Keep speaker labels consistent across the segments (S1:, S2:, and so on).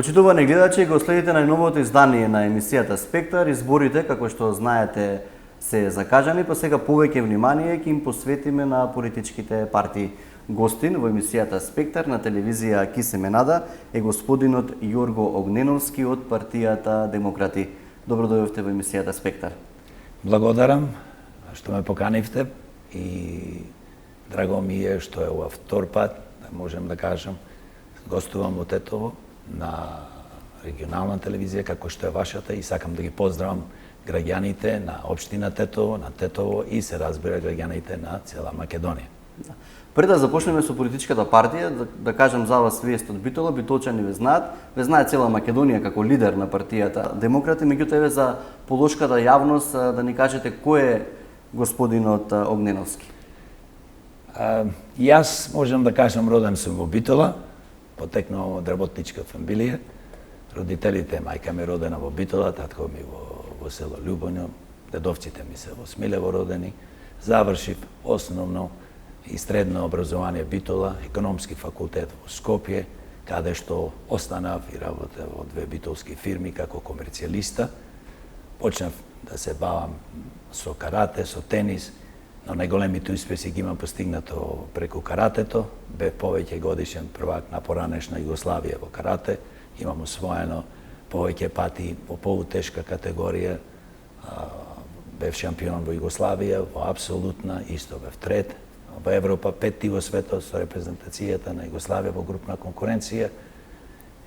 S1: Почитувани гледачи, го следите најновото издание на емисијата Спектар. Изборите, како што знаете, се закажани, па сега повеќе внимание ќе им посветиме на политичките партии. Гостин во емисијата Спектар на телевизија Ки се ме нада е господинот Јорго Огненовски од партијата Демократи. Добро дојдовте во емисијата Спектар.
S2: Благодарам што ме поканивте и драго ми е што е ова втор пат, да можем да кажам, гостувам во Тетово на регионална телевизија како што е вашата и сакам да ги поздравам граѓаните на општина Тетово, на Тетово и се разбира граѓаните на цела Македонија.
S1: Пред да започнеме со политичката партија, да кажам за вас вест од Битола, битолчани ве знае цела Македонија како лидер на партијата Демократи, меѓутоа еве за полошката јавност да ни кажете кој е господинот Огненовски.
S2: Јас можам да кажам роден сум во Битола, потекнувам од работничка фамилија. Родителите, мајка ми родена во Битола, татко ми во село Љубоња, дедовците ми се во Смилево родени. Завршив основно и средно образование Битола, економски факултет во Скопје, каде што останав и работев во две битолски фирми како комерцијалиста. Почнав да се бавам со карате, со тенис, но најголемите успеси ги имам постигнато преку каратето. Бев повеќе годишен првак на поранешна Југославија во карате. Имам освоено повеќе пати во полутешка категорија. Бев шампион во Југославија, во апсолутна, исто бев трет. Во Европа петти во светот со репрезентацијата на Југославија во групна конкуренција.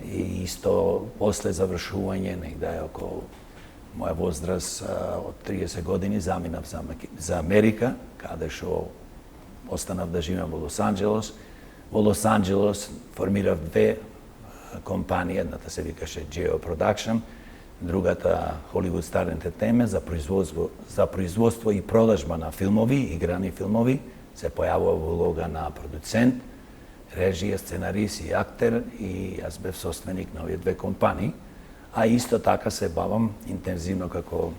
S2: И исто после завршување, негде околу моја возраст од 30 години заминав за Америка, каде што останав да живеам во Лос Анџелос. Во Лос Анџелос формирав две компании, едната се викаше Geo Production, другата Hollywood Star Entertainment за производство и продажба на филмови, играни филмови. Се појавува во улога на продуцент, режија, сценарист и актер и јас бев собственик на овие две компании. А исто така се бавам интензивно како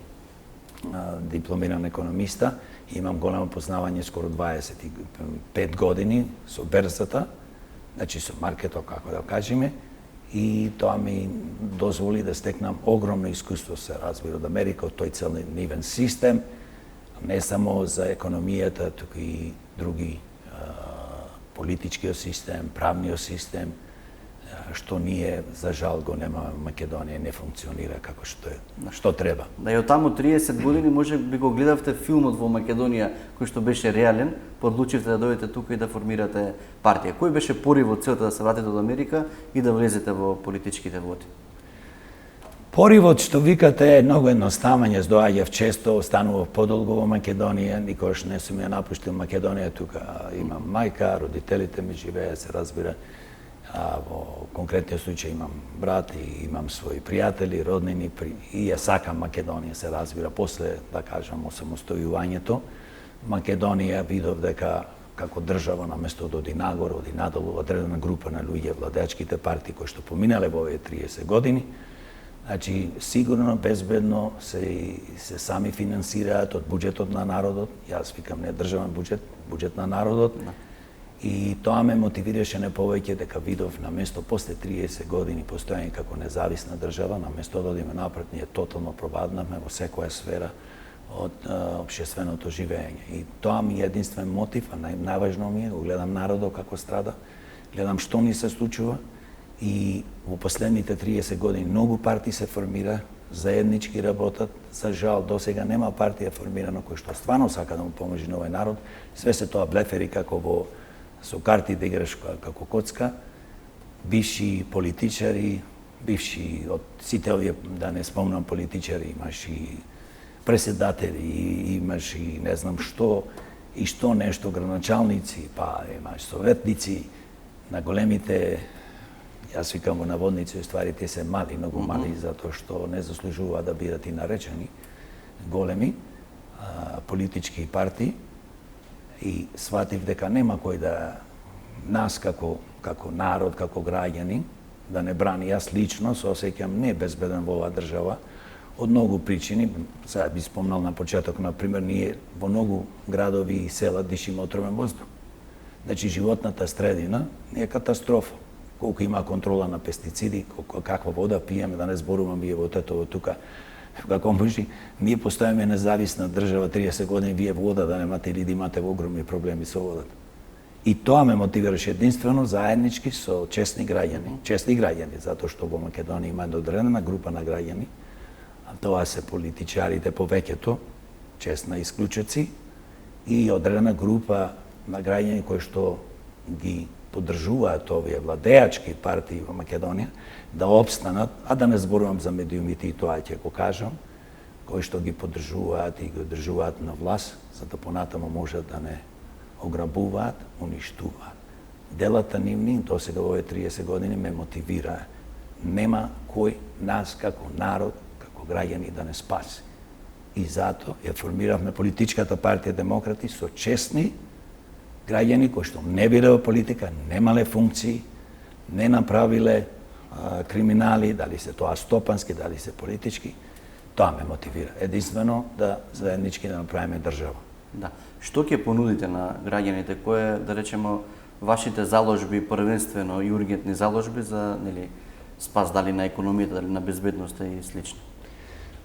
S2: дипломиран економиста. Имам големо познавање скоро 25 години со берзата, значи со маркетот, како да кажеме, и тоа ми дозволи да стекнам огромно искуство, се разбира, од Америка, од тој цел нивен систем, не само за економијата, туку и други политичкиот систем, правниот систем, што ние, за жал, го немаме во Македонија, не функционира како што треба.
S1: Да, и од таму 30 години може би го гледавте филмот во Македонија кој што беше реален, подлучивте да дојдете тука и да формирате партија. Кој беше поривот, целта да се вратите од Америка и да влезете во политичките води?
S2: Поривот што викате е многу едноставен, јас доаѓав често, останував подолго во Македонија, никош не сум ја напуштил Македонија, тука имам мајка, родителите ми живеат, се разбира. Во конкретниот случај имам брат и имам своји пријатели, роднини и ја сакам Македонија, се разбира, после, да кажам, осамостојувањето. Македонија видов дека како држава, наместо да оди нагоре, оди надолу, одредена група на луѓе, владеачките партии кои што поминале во овие 30 години, значи, сигурно, безбедно се сами финансираат од буџетот на народот. Јас викам не државен буџет, буџет на народот. И тоа ме мотивираше не повеќе дека видов на место после 30 години постоење како независна држава, на место да одиме напред, ние тотално пропаднавме во секоја сфера од општественото живење. И тоа ми е единствен мотив, а најважно ми е, го гледам народот како страда, гледам што ни се случува и во последните 30 години многу партии се формира, заеднички работат. За жал, досега нема партија формирана кој што стварно сака да му поможи на овој народ. Све се тоа блефери како со карти да играш како коцка, бивши политичари, бивши од сите овие, да не спомнам политичари, имаш и преседатели, имаш и не знам што, и што нешто, граначалници, па имаш советници на големите, јас викам во наводници, ствари те се мали, многу мали, затоа што не заслужува да бидат и наречени големи политички партии. И сватив дека нема кој да нас како народ, како граѓани, да не брани. Јас лично се осеќам небезбеден во оваа држава од многу причини. Сега би спомнал на почеток, например, ние во многу градови и села дишиме отровен воздух. Значи, животната средина е катастрофа. колку има контрола на пестициди, каква вода пиеме, да не зборувам вие во Тетово тука, како можи, ние постојаме независна држава 30 години, вие вода да немате или да имате огромни проблеми со водата. И тоа ме мотивираше единствено заеднички со честни граѓани, затоа што во Македонија има одредена група на граѓани, а тоа се политичарите повеќето, честна исклучоци, и одредена група на граѓани кои што ги поддржуваат овие владеачки партии во Македонија да опстанат, а да не зборувам за медиумите, и тоа ќе го кажам, кои што ги поддржуваат и ги одржуваат на власт, за да понатаму можат да не ограбуваат, уништуваат. Делата нивни до сега во овие 30 години ме мотивираа. Нема кој нас како народ, како граѓани да не спаси. И затоа ја формиравме политичката партија Демократи со честни граѓани кои што не биле во политика, немале функции, не направиле криминали, дали се тоа стопански, дали се политички. Тоа ме мотивира. Единствено да заеднички да направиме држава.
S1: Да. Што ќе понудите на граѓаните? Кој е, да речеме, вашите заложби, првенствено и ургентни заложби за, нели, спас дали на економијата, дали на безбедноста и слично?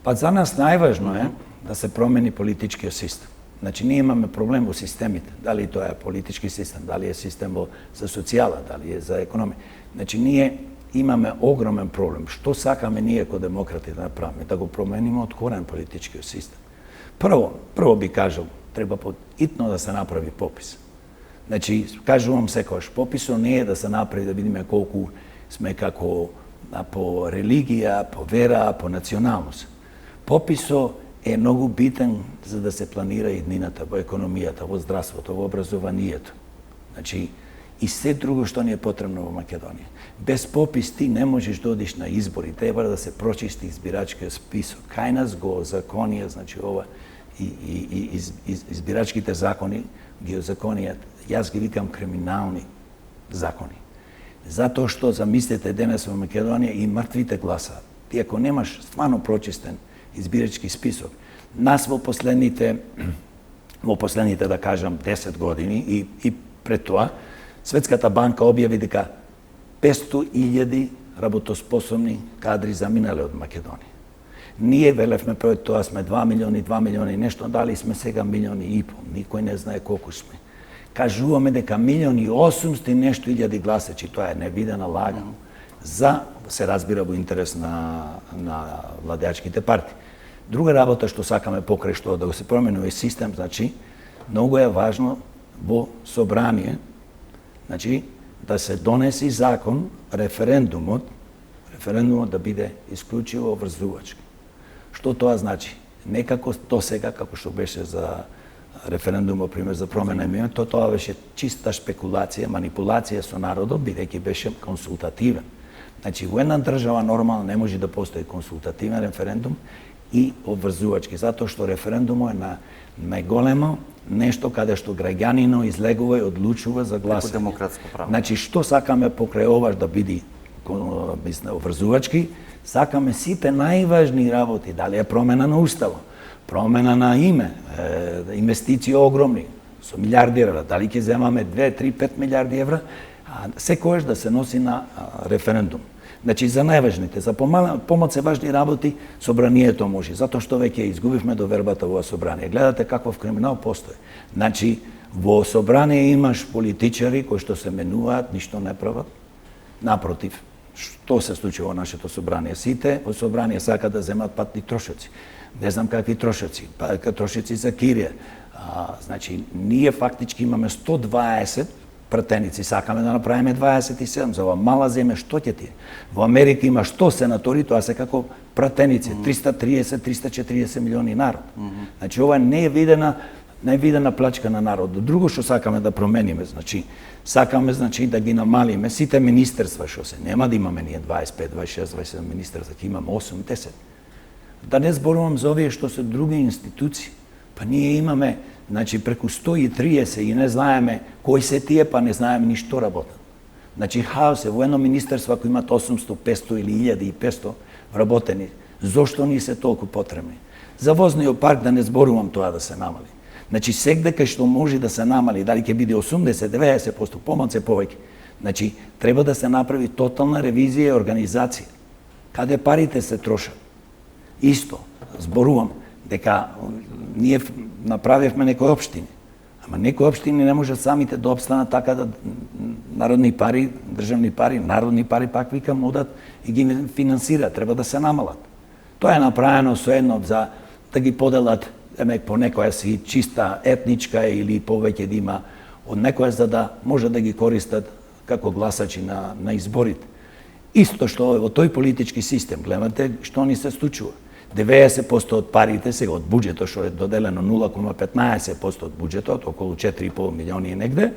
S2: Па за нас најважно е да се промени политичкиот систем. Значи, ние имаме проблем во системите. Дали тоа е политички систем, дали е систем за социјала, дали е за економија. Значи, ние имаме огромен проблем. Што сакаме ние како демократи да направиме? Да го промениме од корен политичкиот систем. Прво би кажал, треба итно да се направи попис. Значи, кажувам секогаш, пописот не е да се направи да видиме колку сме како по религија, по вера, по националност. Пописот е многу битен за да се планира иднината во економијата, во здравството, во образованието. Значи, и се друго што ни е потребно во Македонија. Без попис ти не можеш да одиш на избори, треба да се прочисти избирачкиот список. Кај нас го законија, значи ова и избирачките закони ги озаконијат. Јас ги викам криминални закони. Затоа што замислете денес во Македонија и мртвите гласаат. Ти ако немаш стварно прочистен избирачки список, нас во последните да кажам 10 години и пред тоа Светската банка објави дека 500.000 работоспособни кадри заминале од Македонија. Ние велевме пред тоа сме 2 милиони нешто, дали сме сега 1,5 милиони, никој не знае колку сме. Кажуваме дека 1.800.000 нешто илјади гласачи, тоа е невидена лага. Се разбира во интерес на владеачките партии. Друга работа што сакаме покрај што да го се промени овој систем, значи, многу е важно во собрание, значи, да се донеси закон, референдумот да биде исклучиво врзувачки. Што тоа значи? Не како досега, како што беше за референдумот, пример, за промена името, тоа беше чиста шпекулација, манипулација со народот, бидејќи беше консултативен. Значи, во една држава нормално не може да постои консултативен референдум и обврзувачки, затоа што референдумот е на најголемо нешто каде што граѓанино излегува и одлучува за гласање.
S1: Демократско право.
S2: Значи, што сакаме покрај ова да биде обврзувачки, сакаме сите најважни работи, дали е промена на уставот, промена на име, инвестиции огромни, со милиарди евра, дали ќе земаме 2, 3, 5 милиарди евра, секојаш да се носи на референдум. Значи, за најважните, за помалку се важни работи, собранието може, затоа што веќе изгубивме довербата во собрание. Гледате каков криминал постои. Значи, во собрание имаш политичари кои што се менуваат, ништо не прават. Напротив, што се случи во нашето собрание? Сите во собрание сакаат да земат патни трошоци. Не знам какви трошоци, трошоци за кирија. Значи, ние фактички имаме 120 пратеници, сакаме да направиме 27, за ова мала земја што ќе ти? Во Америка има 100 сенатори, тоа се како пратеници, 330-340 милиони народ. Значи, ова не е видена плачка на народот. Друго што сакаме да промениме, значи, сакаме да ги намалиме сите министерства што се. Нема да имаме ние 25, 26, 27 министерства, ќе имаме 8-10. Да не зборувам за овие што се други институции. Па ние имаме, значи, преку 130 и не знаеме кои се тие, па не знаеме ни што работат. Значи, хаос е во едно министерство ако имат 800, 500 или 1500 вработени. Зошто ни се толку потребни? За возниот парк да не зборувам тоа да се намали. Значи, секде кај што може да се намали, дали ќе биде 80, 90%, помалку повеќе, Значи, треба да се направи тотална ревизија и организација. Каде парите се трошат? Исто, зборувам, дека ние направивме некои општини. Ама некои општини не можат самите да обстанат така да народни пари, државни пари, народни пари, пак викам, одат и ги финансираат, треба да се намалат. Тоа е направено соедно за да ги поделат по некоја си чиста етничка или повеќе да има од некоја за да може да ги користат како гласачи на изборите. Исто што во тој политички систем, гледате што ни се случува. 90% од парите, сега од буџетот што е доделено 0,15% од буџетот, околу 4,5 милиони негде,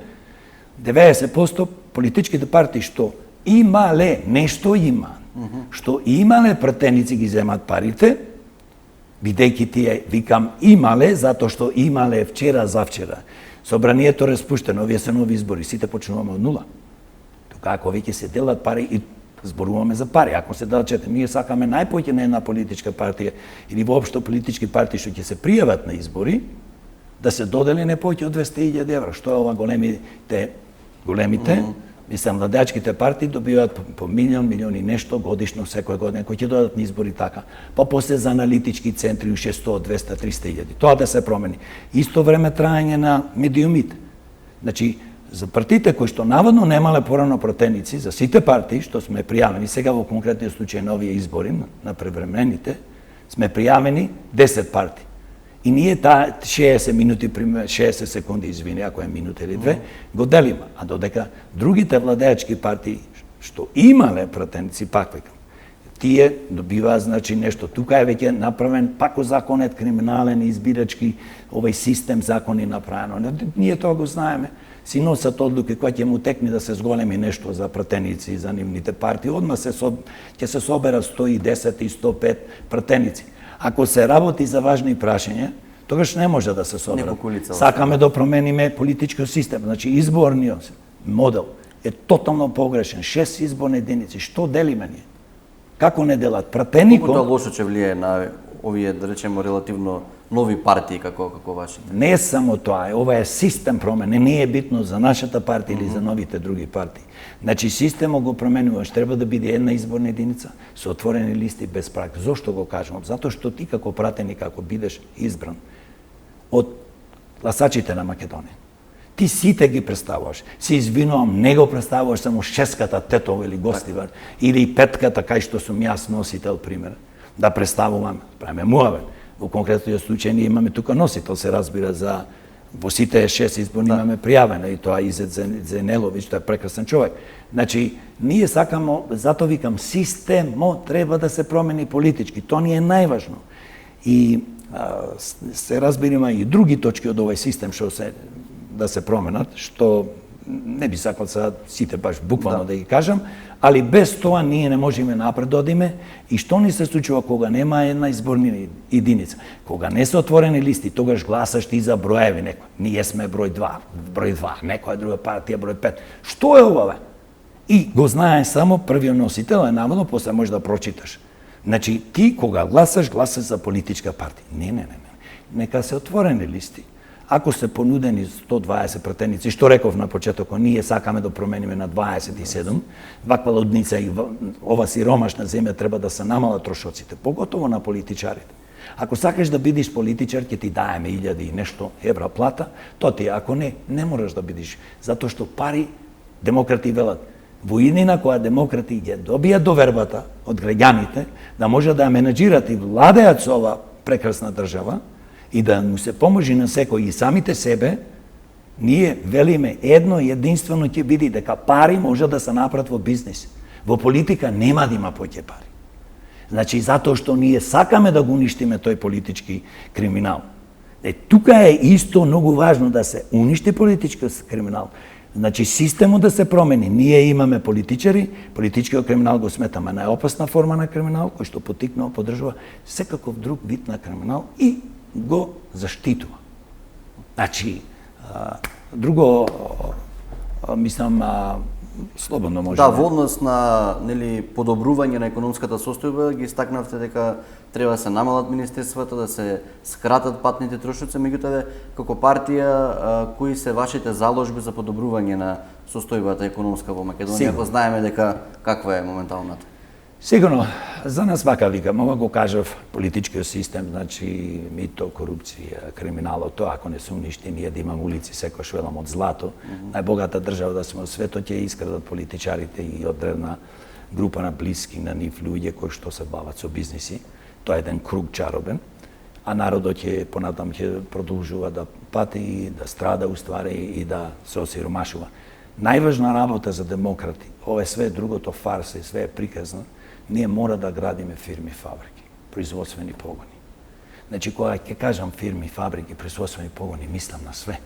S2: 90% политичките партии што имале, нешто има, што имале пратеници ги земат парите, бидејќи тие, викам, имале, затоа што имале вчера, завчера. Собранието распуштено, овие се нови избори, сите почнуваме од нула. Тука ако веќе се делат пари и зборуваме за пари. Ако се дадат, ние сакаме најпоќе на една политичка партија или воопшто политички партии што ќе се пријават на избори, да се додели не поќе од 200.000 евра. Што е ова големите, мислам, младачките партии добиваат по милион, милион и нешто годишно секоја година, кои ќе додат на избори така. Па после за аналитички центри уште 100, 200, 300.000. Тоа да се промени. Исто време траење на медиумите. Значи, за партиите кои што наводно немале порано пратеници, за сите партии што сме пријавени, сега во конкретниот случај на овие избори, на превремените, сме пријавени 10 партии. И ние таа 60 минути, 60 секунди, извини, ако е минута или две, го делиме. А додека другите владеачки партии што имале пратеници, пак векам, тие добиваат, значи, нешто. Тука е веќе направен пако законет криминален, избирачки, овој систем закони направено. Ние тоа го знаеме. Си носат одлуки која ќе му текне да се зголеми нешто за пратеници за нивните партии, одма ќе се соберат 110 и 105 пратеници. Ако се работи за важни прашања, тогаш не може да се соберат. Сакаме да промениме политички систем, значи изборниот модел е тотално погрешен. 6 изборни единици, што делиме ние? Како не делат? Пратеникот...
S1: Колку тоа лошо ќе влие на овие, да речеме, релативно нови партии како вашите?
S2: Не е само тоа, ова е систем промене, не е битно за нашата партија или за новите други партии. Значи системот го променуваш, треба да биде една изборна единица со отворени листи без праг. Зошто го кажувам? Затоа што ти како пратеник, ако бидеш избран од гласачите на Македонија, ти сите ги представуваш. Се извинувам, не го представуваш само шеската тетова или гостивар, или петката кај што сум јас носител, пример, да представувам, правиме муавет. Во конкретниот случај ние имаме тука носител, се разбира, за во сите 6 изборни имаме пријавено и тоа Изет Зенеловиќ, тоа е прекрасен човек. Значи, ние сакаме, затоа викам, системот треба да се промени политички, тоа ни е најважно. И се разбериме и други точки од овој систем што се да се променат, што не би сакал сега сите баш буквално да ги кажам, али без тоа ние не можеме напред да одиме. И што ни се случува кога нема една изборна единица? Кога не се отворени листи, тогаш гласаш ти за броеви некој. Ние сме број 2, некоја друга партија број 5. Што е ова, бе? И го знае само првиот носител, наводно, после може да прочиташ. Значи, ти кога гласаш за политичка партија. Не. Нека се отворени листи. Ако се понудени 120 пратеници, што реков на почетокот, ние сакаме да промениме на 27, ваква лудница и ова сиромашна земја треба да се намалат трошоците, поготово на политичарите. Ако сакаш да бидеш политичар, ќе ти даеме 1000 и нешто евра плата, тоа ти, ако не можеш да бидеш. Затоа што пари, демократи велат, во иднина која демократи ќе добијат довербата од граѓаните, да може да ја менеджират и владеат со ова прекрасна држава, и да му се поможи на секој и самите себе, ние велиме едно и единствено ќе биде дека пари може да се направат во бизнис. Во политика нема да има поќе пари. Значи, затоа што ние сакаме да го уништиме тој политички криминал. Тука е исто многу важно да се уништи политички криминал. Значи, системот да се промени. Ние имаме политичари, политичкиот криминал го сметаме најопасна форма на криминал, кој што поттикнува, поддржува секаков друг вид на криминал и го заштитува. Значи, друго, мислам, слободно може.
S1: Да, во однос на подобрување на економската состојба ги стакнавте дека треба да се намалат министерствата, да се скратат патните трошоци, меѓутоа како партија кои се вашите заложби за подобрување на состојбата економска во Македонија, ако знаеме дека каква е моменталната?
S2: Сигурно, за нас вака вика, мога го кажав, политичкиот систем, значи мито, корупција, криминалот, тоа ако не се уништи, ние да имаме улици секој велам од злато, најбогата држава да сме во светот ќе искрадат политичарите и одредна група на блиски на нив луѓе кои што се бават со бизниси. Тоа е еден круг чаробен, а народот ќе понатам ќе продолжува да пати, да страда уствари и да се осиромашува. Најважна работа за демократи, ова е све другото фарса и све е приказно, ние мора да градиме фирми, фабрики, производствени погони. Значи, кога ќе кажам фирми, фабрики, производствени погони, мислам на све.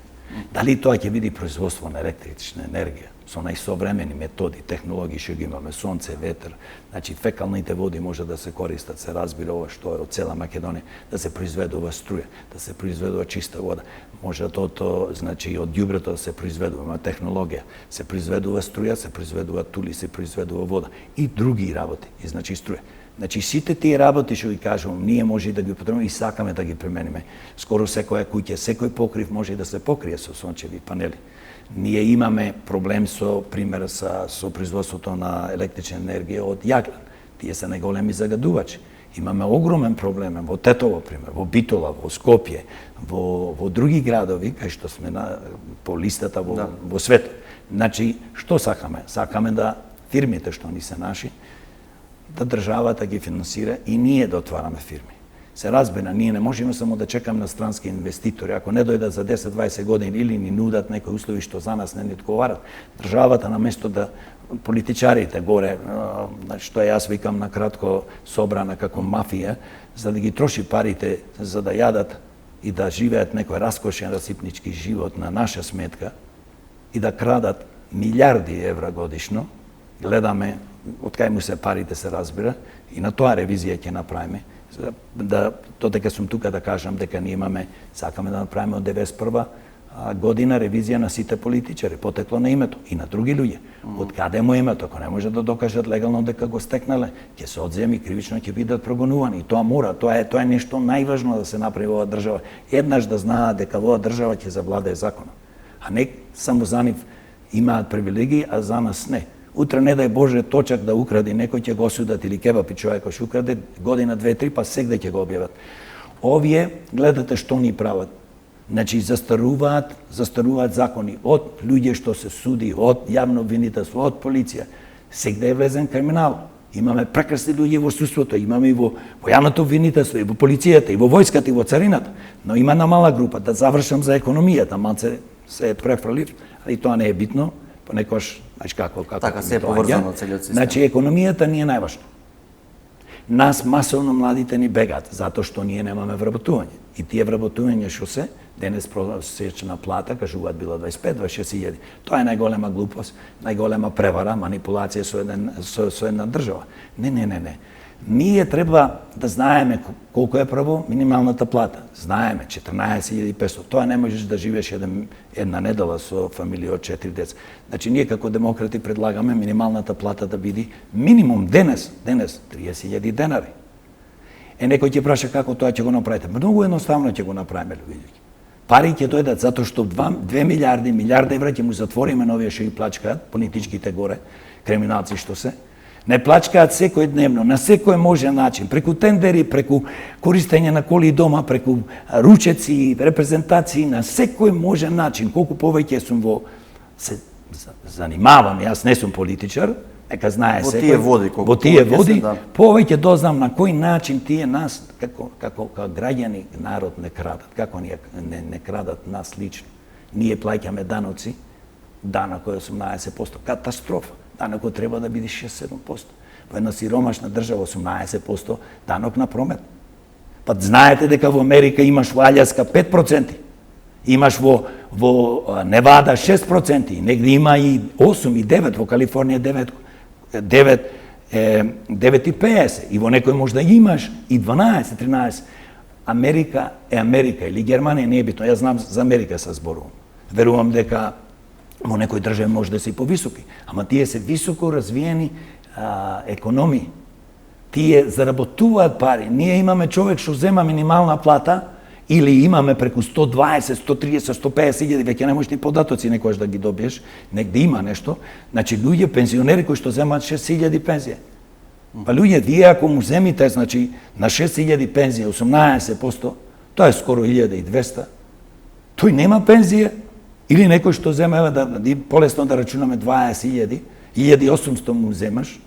S2: Дали тоа ќе биде производство на електрична енергија, со најсовремени методи, технологии што ги имаме, сонце, ветер, значи фекалните води може да се користат, се разбира ова што е од цела Македонија, да се произведува струја, да се произведува чиста вода, може тоа, значи од ѓубрето да се произведува, има технологија, се произведува струја, се произведува тули, се произведува вода и други работи, и значи струја. Значи сите тие работи што ги кажувам, ние може да ги употребиме и сакаме да ги примениме. Скоро секоја куќа, секој покрив може да се покрие со сончеви панели. Ние имаме проблем со пример со производството на електрична енергија од јаглен. Тие се најголеми загадувачи. Имаме огромен проблем во Тетово, пример, во Битола, во Скопје, во други градови кај што сме по листата во светот. Значи, што сакаме? Сакаме да фирмите што ни се наши, да државата ги финансира и ние да отвараме фирми. Се разбира, ние не можеме само да чекаме на странски инвеститори. Ако не дојдат за 10-20 години или ни нудат некои услови што за нас не ни одговарат, државата наместо да политичарите горе, што јас викам на кратко собрана како мафија, за да ги троши парите за да јадат и да живеат некој раскошен расипнички живот на наша сметка и да крадат милиарди евра годишно, гледаме од кај му се парите, се разбира, и на тоа ревизија ќе направиме. Додека сум тука да кажам дека ние сакаме да направиме од 91 година ревизија на сите политичари, потекло на името и на други луѓе. Од каде му името, ако не може да докажат легално дека го стекнале, ќе се одземи, кривично ќе бидат прогонувани. И тоа мора, тоа е нешто најважно да се направи во оваа држава. Еднаш да знаат дека во оваа држава ќе завладее законот. А не само за нив имаат привилегии, а за нас не. Утре, не дај Боже, точак да украде, некој ќе го осудат или кебапи човекот што украде, година, 2-3, па сегде ќе го објават. Овие, гледате што ни прават. Значи, застаруваат закони од луѓе што се суди, од јавно обвинителство, од полиција. Сегде е влезен криминал. Имаме прекрасни луѓе во судството, имаме и во јавното обвинителство, и во полицијата, и во војската, и во царината. Но има на мала група, да завршам за економијата, малце се префрлив, али тоа не е битно. Понекогаш, знаеш како
S1: така се е поврзано целиот систем.
S2: Значи економијата ни е најважна. Нас масовно младите ни бегаат затоа што ние немаме вработување. И тие вработувања што се денес просечна плата кажуваат била 25-26 илјади. Тоа е најголема глупост, најголема превара, манипулација со една држава. Не. Ние треба да знаеме колку е прво минималната плата. Знаеме 14.500. Тоа не можеш да живееш една недела со фамилија од 4 деца. Значи ние како демократи предлагаме минималната плата да биде минимум денес 30.000 денари. Некој ќе праша како тоа ќе го направите. Многу едноставно ќе го направиме, луѓе. Пари ќе дојдат затоа што 2 милиарди евра ќе му затвориме на овие што ги плачкаат, политичките горе, криминалци што се. Не плачкаат секојдневно, на секој можен начин, преку тендери, преку користење на коли дома, преку ручеци, репрезентации, на секој можен начин. Колку повеќе сум се занимавам, јас не сум политичар, нека знае секој. Во тие води, повеќе дознам на кој начин тие нас, како граѓани, народ не крадат, како не крадат нас лично. Ние плаќаме даноци, данок кој е 18%, катастрофа. Данокот треба да биде 6-7%. Во една сиромашна држава 18% данок на промет. Па знаете дека во Америка имаш во Алјаска 5%, имаш во Невада 6%, негде има и 8 и 9, во Калифорнија 9,50 и во некој може да имаш и 12-13. Америка е Америка или Германија не е битно. Јас знам за Америка се зборувам. Верувам дека Во некои држави може да се и повисоки, ама тие се високо развиени економии. Тие заработуваат пари. Ние имаме човек што зема минимална плата или имаме преку 120, 130, 150 илјади, веќе не можеш ни податоци некојаш да ги добиеш, негде има нешто. Значи луѓе пензионери кои што земаат 6.000 пензија. Па луѓе, вие ако му земите, значи на 6.000 пензија 18%, тоа е скоро 1.200. Тој нема пензија. Или некој што зема, полесно да рачунаме 20.000, 1.800 му земаш,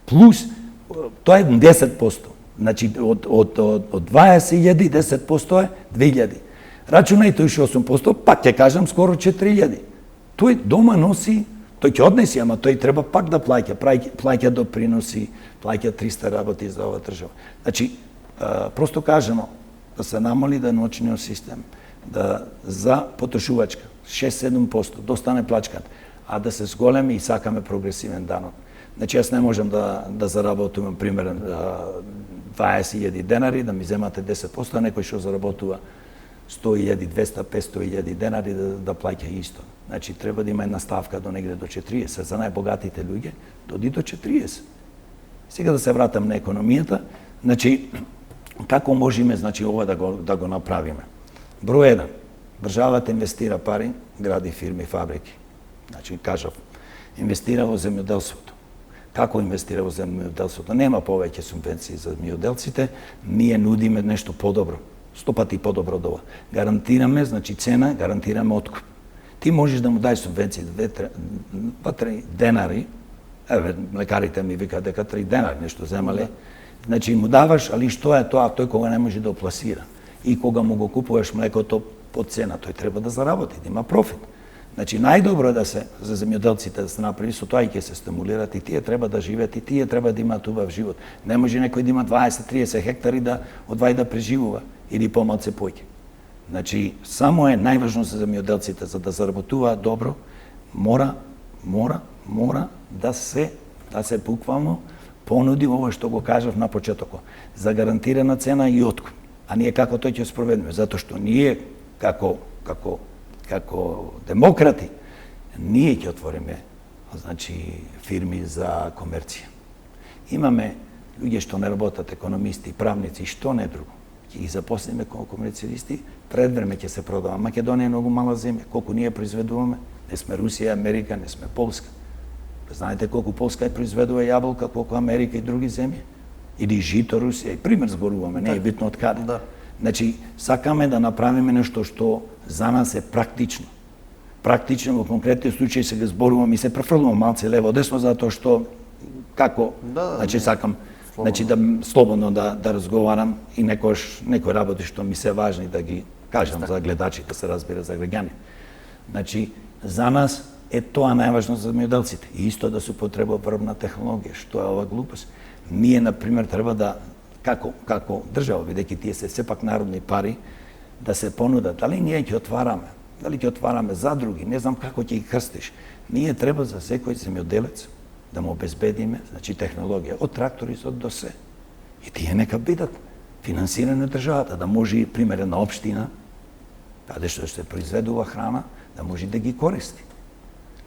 S2: плюс, тоа е 10%. Значи, од 20.000, 10% е 2.000. Рачунај тој 8%, пак ќе кажам, скоро 4.000. Тој дома носи, тој ќе однеси, ама тој треба пак да плаќа доприноси, плаќа 300 работи за ова држава. Значи, просто кажано, да се намали деночниот систем, да за потрошувачка 6-7% да остане плачкат, а да се зголеми и сакаме прогресивен данок. Значи, јас не можам да заработувам, примерен, 20.000 денари, да ми земате 10%, а некој што заработува 100.000, 200, 500.000 денари да плаќа исто. Значи, треба да има една ставка до негде до 40, за најбогатите луѓе, доди до 40. Сега да се вратам на економијата, значи, како можеме, значи, ова да го направиме? Број 1. Државата инвестира пари, гради фирми, фабрики. Значи, кажав, инвестира во земјоделството. Како инвестира во земјоделството? Нема повеќе субвенции за земјоделците, ние нудиме нешто подобро. 100 пати подобро од ова. Гарантираме, значи цена, гарантираме откуп. Ти можеш да му дај субвенции 2-3 денари, еве, лекарите ми викаат дека 3 денари нешто земале, значи му даваш, али што е тоа, тој кога не може да опласира. И кога му го купуваш млекото по цена, тој треба да заработи, да има профит. Значи, најдобро е да се, за земјоделците да се направи, со тоа и ќе се стимулират, и тие треба да живеат, и тие треба да имаат убав живот. Не може некој да има 20-30 хектари да одвај да преживува, или помалце поќе. Значи, само е најважно за земјоделците, за да заработуваат добро, мора да се буквално понуди ова што го кажав на почетокот, за гарантирана цена и откуп. А ние како тој ќе спроведеме? Затоа што ние како демократи, ние ќе отвориме, значи, фирми за комерција. Имаме луѓе што не работат, економисти, правници, што не друго. Ќе ги запослиме како комерцијалисти, пред време ќе се продава. Македонија е многу мала земја, колку ние произведуваме, не сме Русија, Америка, не сме Полска. Знаете колку Полска произведува јаболка, колку Америка и други земји? Или жито Русија, и пример зборуваме, не е битно од каде.
S1: Да.
S2: Значи, сакаме да направиме нешто што за нас е практично. Практично во конкретниот случај се го зборувам и се префрлувам малце лево десно затоа што како, значи сакам значи да слободно да разговарам и некои работи што ми се важни да ги кажам за гледачите, се разбира за граѓани. Значи, за нас е тоа најважно за земјоделците. И исто да се употребува врвна технологија, што е ова глупост. Ние, например, треба да како држава, бидејќи тие се сепак народни пари, да се понудат. Дали ние ќе отвараме задруги, не знам како ќе ги крстиш. Ние треба за секој земјоделец да му обезбедиме, значи технологија, од трактори до се. И тие нека бидат финансирани од државата, да може, пример, на општина, каде што се произведува храна, да може да ги користи.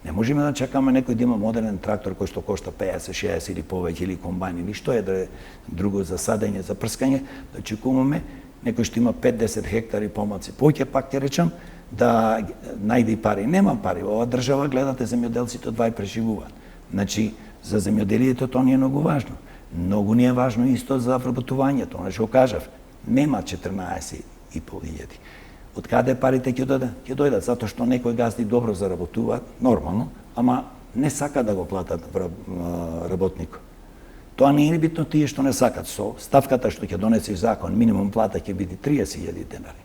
S2: Не можеме да чекаме некој да има модерен трактор кој што кошта 50, 60 или повеќе, или комбајн, или што е да е друго за садење, за прскање, да чекуваме некој што има 5-10 хектари помалци. Поќе пак ќе речам да најде пари. Нема пари. Ова држава, гледате, земјоделците одвај преживуваат. Значи, за земјоделието тоа не е многу важно. Многу ни е важно исто за вработувањето. Она што кажав, нема 14.500. Од каде парите ќе дојдат? Ќе дојдат затоа што некои газди добро заработуваат, нормално, ама не сака да го платат работникот. Тоа не е битно тие што не сакат. Со ставката што ќе донесе закон, минимум плата ќе биде 30.000 денари.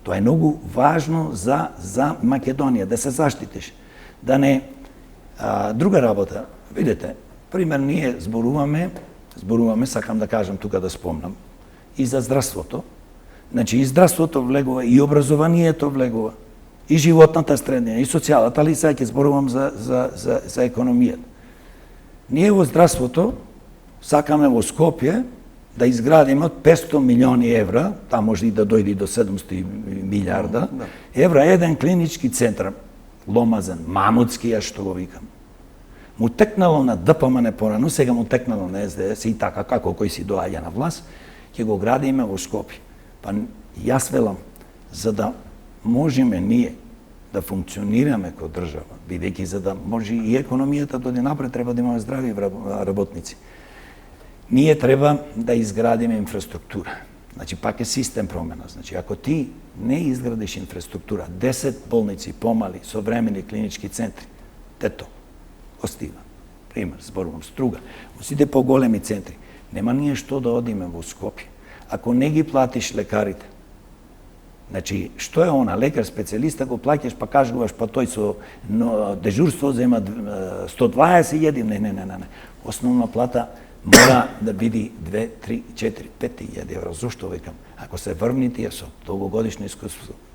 S2: Тоа е многу важно за Македонија, да се заштитиш. Да не... друга работа, видите, пример, ние зборуваме, сакам да кажам тука да спомнам, и за здравството. Значи, и здравството влегува, и образованието влегува, и животната средина, и социјалата, али сега ќе зборувам за економијата. Ние во здравството сакаме во Скопје да изградиме од 500 милиони евра, таа може и да дојде до 700 милиарда евра, еден клинички центар. ломазен, мамутски, ја што го викам. Му текнало на ДПМН порано, сега му текнало на СДС и така како кој си доаѓа на власт, ќе го градиме во Скопје. Па јас велам, за да можеме ние да функционираме како држава, бидејќи за да може и економијата да оди напред, треба да имаме здрави работници. Ние треба да изградиме инфраструктура. Значи, пак е систем промена. Значи, ако ти не изградиш инфраструктура, 10 болници помали, современи клинички центри, тето, остива. Пример, зборувам, Струга, сите поголеми центри. Нема ние што да одиме во Скопје. Ако не ги платиш лекарите, значи, што е она, лекар, специјалиста, го плаќаш, па кажуваш, па тој со дежурство зема 120 једи, не. Основна плата мора да биде 2, 3, 4, 5 евра. Зошто викам? Ако се врвни тие со долгогодишно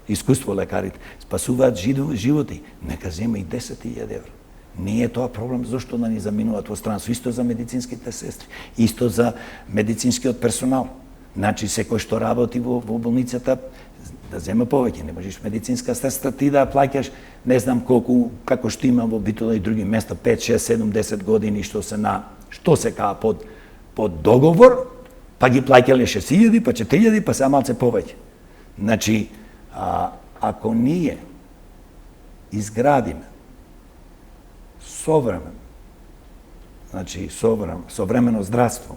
S2: искуство лекарите, спасуваат животи, нека зема и 10 евра. Не е тоа проблем зашто да ни заминуваат во странство. Исто за медицинските сестри, исто за медицинскиот персонал. Значи, секој што работи во болницата, да зема повеќе. Не можеш медицинска сестра ти да плаќаш, не знам колку, како што има во Битола и други места, 5, 6, 7, 10 години, што се каа под договор, па ги плаќале 6.000, па 4.000, па сега малце повеќе. Значи, ако ние изградиме современо здравство,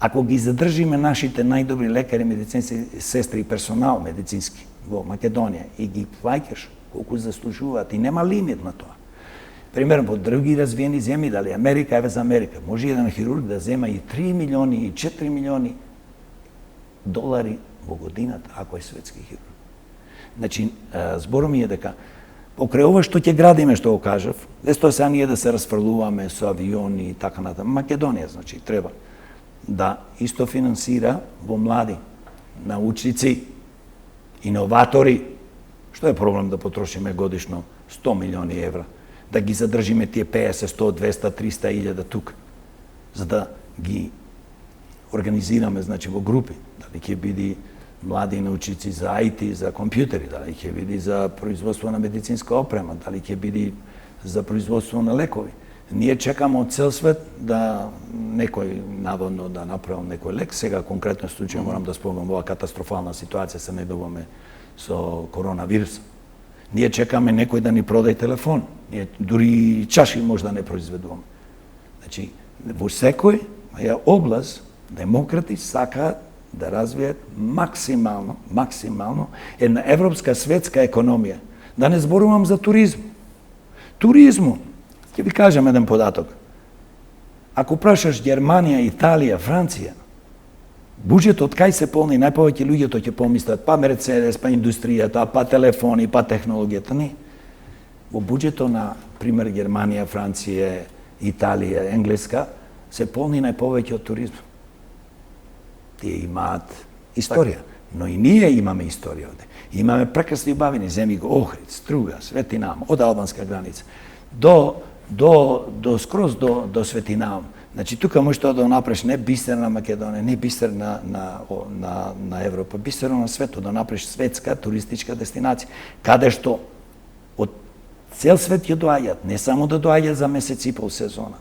S2: ако ги задржиме нашите најдобри лекари, медицински сестри и персонал медицински во Македонија и ги плаќаш колку заслужуваат и нема лимит на тоа. Примерно, во други развиени земји, дали Америка, еве за Америка, може еден хирург да зема и 3 милиони и 4 милиони долари во годината, ако е светски хирург. Значи, зборот ми е дека покрај ова што ќе градиме, што го кажав, десто сега ние да се расфрлуваме со авиони и така натаму. Македонија, значи, треба да исто финансира во млади научници, иноватори. Што е проблем да потрошиме годишно 100 милиони евра? Да ги задржиме тие 50, 100, 200, 300 илјада тука, за да ги организираме, значи, во групи. Дали ќе биде млади научници за IT, за компјутери, дали ќе биде за производство на медицинска опрема, дали ќе биде за производство на лекови. Ние чекаме од цел свет да некој наводно да направи некој лек. Сега конкретно случај морам да спомнам оваа катастрофална ситуација се најдуваме со коронавирус. Ние чекаме некој да ни продаде телефон. Ние дури чаши може да не произведуваме. Значи, во секој област демократи сакаат да развијат максимално една европска светска економија. Да не зборувам за туризм. Туризму, ќе ви кажам еден податок. Ако прашаш Германија, Италија, Франција, буџетот кај се полни, најповеќе луѓето ќе помислат па Мерцедес, па индустријата, па телефони, па технологијата. Не. Во буџетот на, пример, Германија, Франција, Италија, Енглеска, се полни најповеќе од туризм. Тие имаат историја, но и ние имаме историја овде. Имаме прекрасни убавини земји, Охрид, Струга, Светинам, од албанска граница до скроз до Светинам. Значи, тука можеш да направиш не бисер на Македонија, не бисер на Европа, бисер на светот, да направиш светска туристичка дестинација, каде што од цел свет ќе доаѓаат, не само да доаѓаат за месец и пол сезона.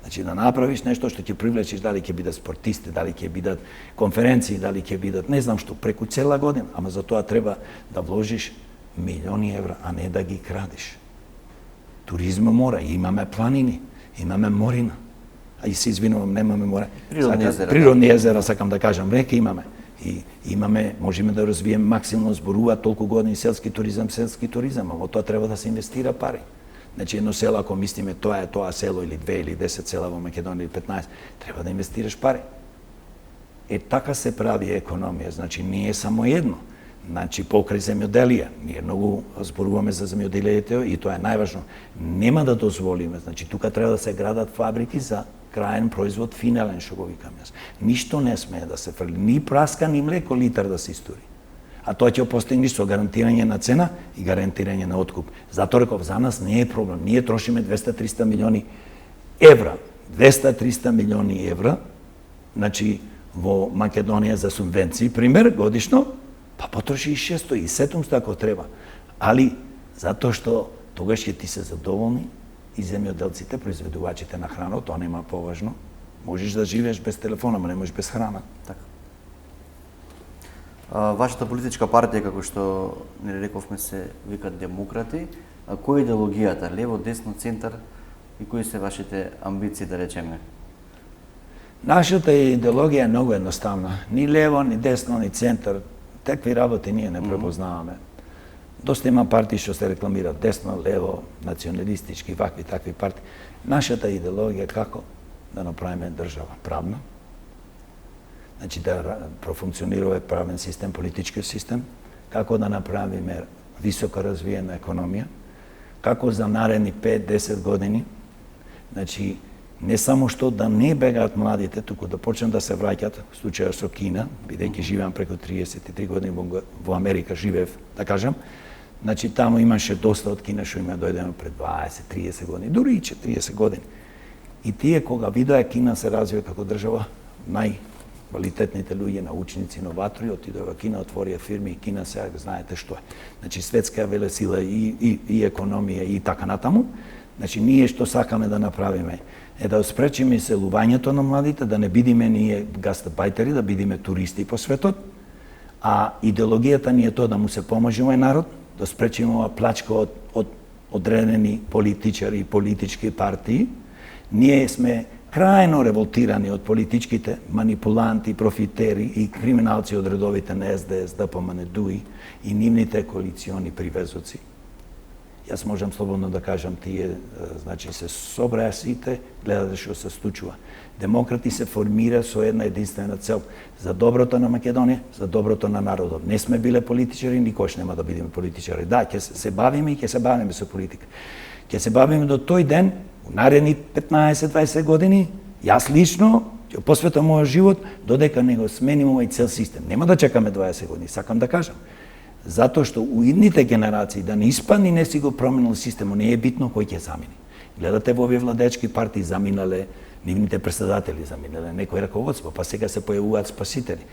S2: Значи, да направиш нешто што ќе привлечеш, дали ќе бидат спортисти, дали ќе бидат конференции, дали ќе бидат, не знам што, преку цела година, ама за тоа треба да вложиш милиони евра, а не да ги крадеш. Туризма мора, имаме планини, имаме морина. А и се извинувам, немаме море. Природни езера, сакам да кажам, веќе имаме. И имаме, можеме да развиеме максимално, зборуваат толку години селски туризам, а во тоа треба да се инвестира пари. Значи, едно село, ако мислиме тоа е тоа село, или 2 или 10 села во Македонија, или 15, треба да инвестираш пари. Така се прави економија, значи не е само едно. Значи, покрај земјоделија, ние многу зборуваме за земјоделието и тоа е најважно. Нема да дозволиме, значи тука треба да се градат фабрики за краен производ, финален, што го викам јас. Ништо не смее да се фрли, ни праска, ни млеко литар да се истури. А тоа ќе постигнеш со гарантирање на цена и гарантирање на откуп. Затоа реков, за нас не е проблем. Ние трошиме 200-300 милиони евра. 200-300 милиони евра, значи во Македонија за субвенции, пример, годишно, па потроши и 600 и 700 ако треба. Али, затоа што тогаш ќе ти се задоволни и земјоделците, произведувачите на храна, тоа нема поважно. Можеш да живееш без телефона, но не можеш без храна.
S1: Така. Вашата политичка партија, како што не рековме, се викат демократи. Која е идеологијата? Лево, десно, центар? И кои се вашите амбиции, да речеме?
S2: Нашата идеологија е многу едноставна. Ни лево, ни десно, ни центар. Такви работи ние не препознаваме. Доста има партии што се рекламираат десно, лево, националистички, вакви, такви партии. Нашата идеологија е како да направиме држава правна, значи да профункционира правен систем, политички систем, како да направиме високо развиена економија, како за наредни 5-10 години, значи не само што да не бегаат младите, туку да почнат да се враќат, в случајот со Кина, бидејќи живеам преку 33 години во Америка живеев, да кажам, значи таму имаше доста од Кина што има дојдено пред 20-30 години, дури и 40 години. И тие кога видоа Кина се развива како држава, најквалитетните луѓе, научници, новатори, отидоа во Кина, отворија фирми и Кина сега знаете што е. Значи светска велесила и економија и така натаму. Значи ние што сакаме да направиме е да спречиме иселувањето на младите, да не бидиме ние гастарбајтери, да бидиме туристи по светот, а идеологијата ни е тоа да му се поможе овој народ, да спречиме ова плачка од одредени политичари и политички партии. Ние сме крајно револтирани од политичките манипуланти, профитери и криминалци од редовите на СДС, ДПМН, ДУИ и нивните коалициони привезоци. Јас можам слободно да кажам, тие значи се собраа сите, гледате што се случува. Демократи се формира со една единствена цел, за доброто на Македонија, за доброто на народот. Не сме биле политичари, никош нема да бидеме политичари. Да, ќе се бавиме и ќе се бавиме со политика. Ќе се бавиме до тој ден, у наредни 15-20 години, јас лично ќе посветам мојот живот додека не го сменим овој цел систем. Нема да чекаме 20 години, сакам да кажам. Затоа што у идните генерации да не испадни не си го променил системот, не е битно кој ќе замини. Гледате во овие владечки партии заминале, нивните председатели заминале, некои раководство, па сега се појавуваат спасители.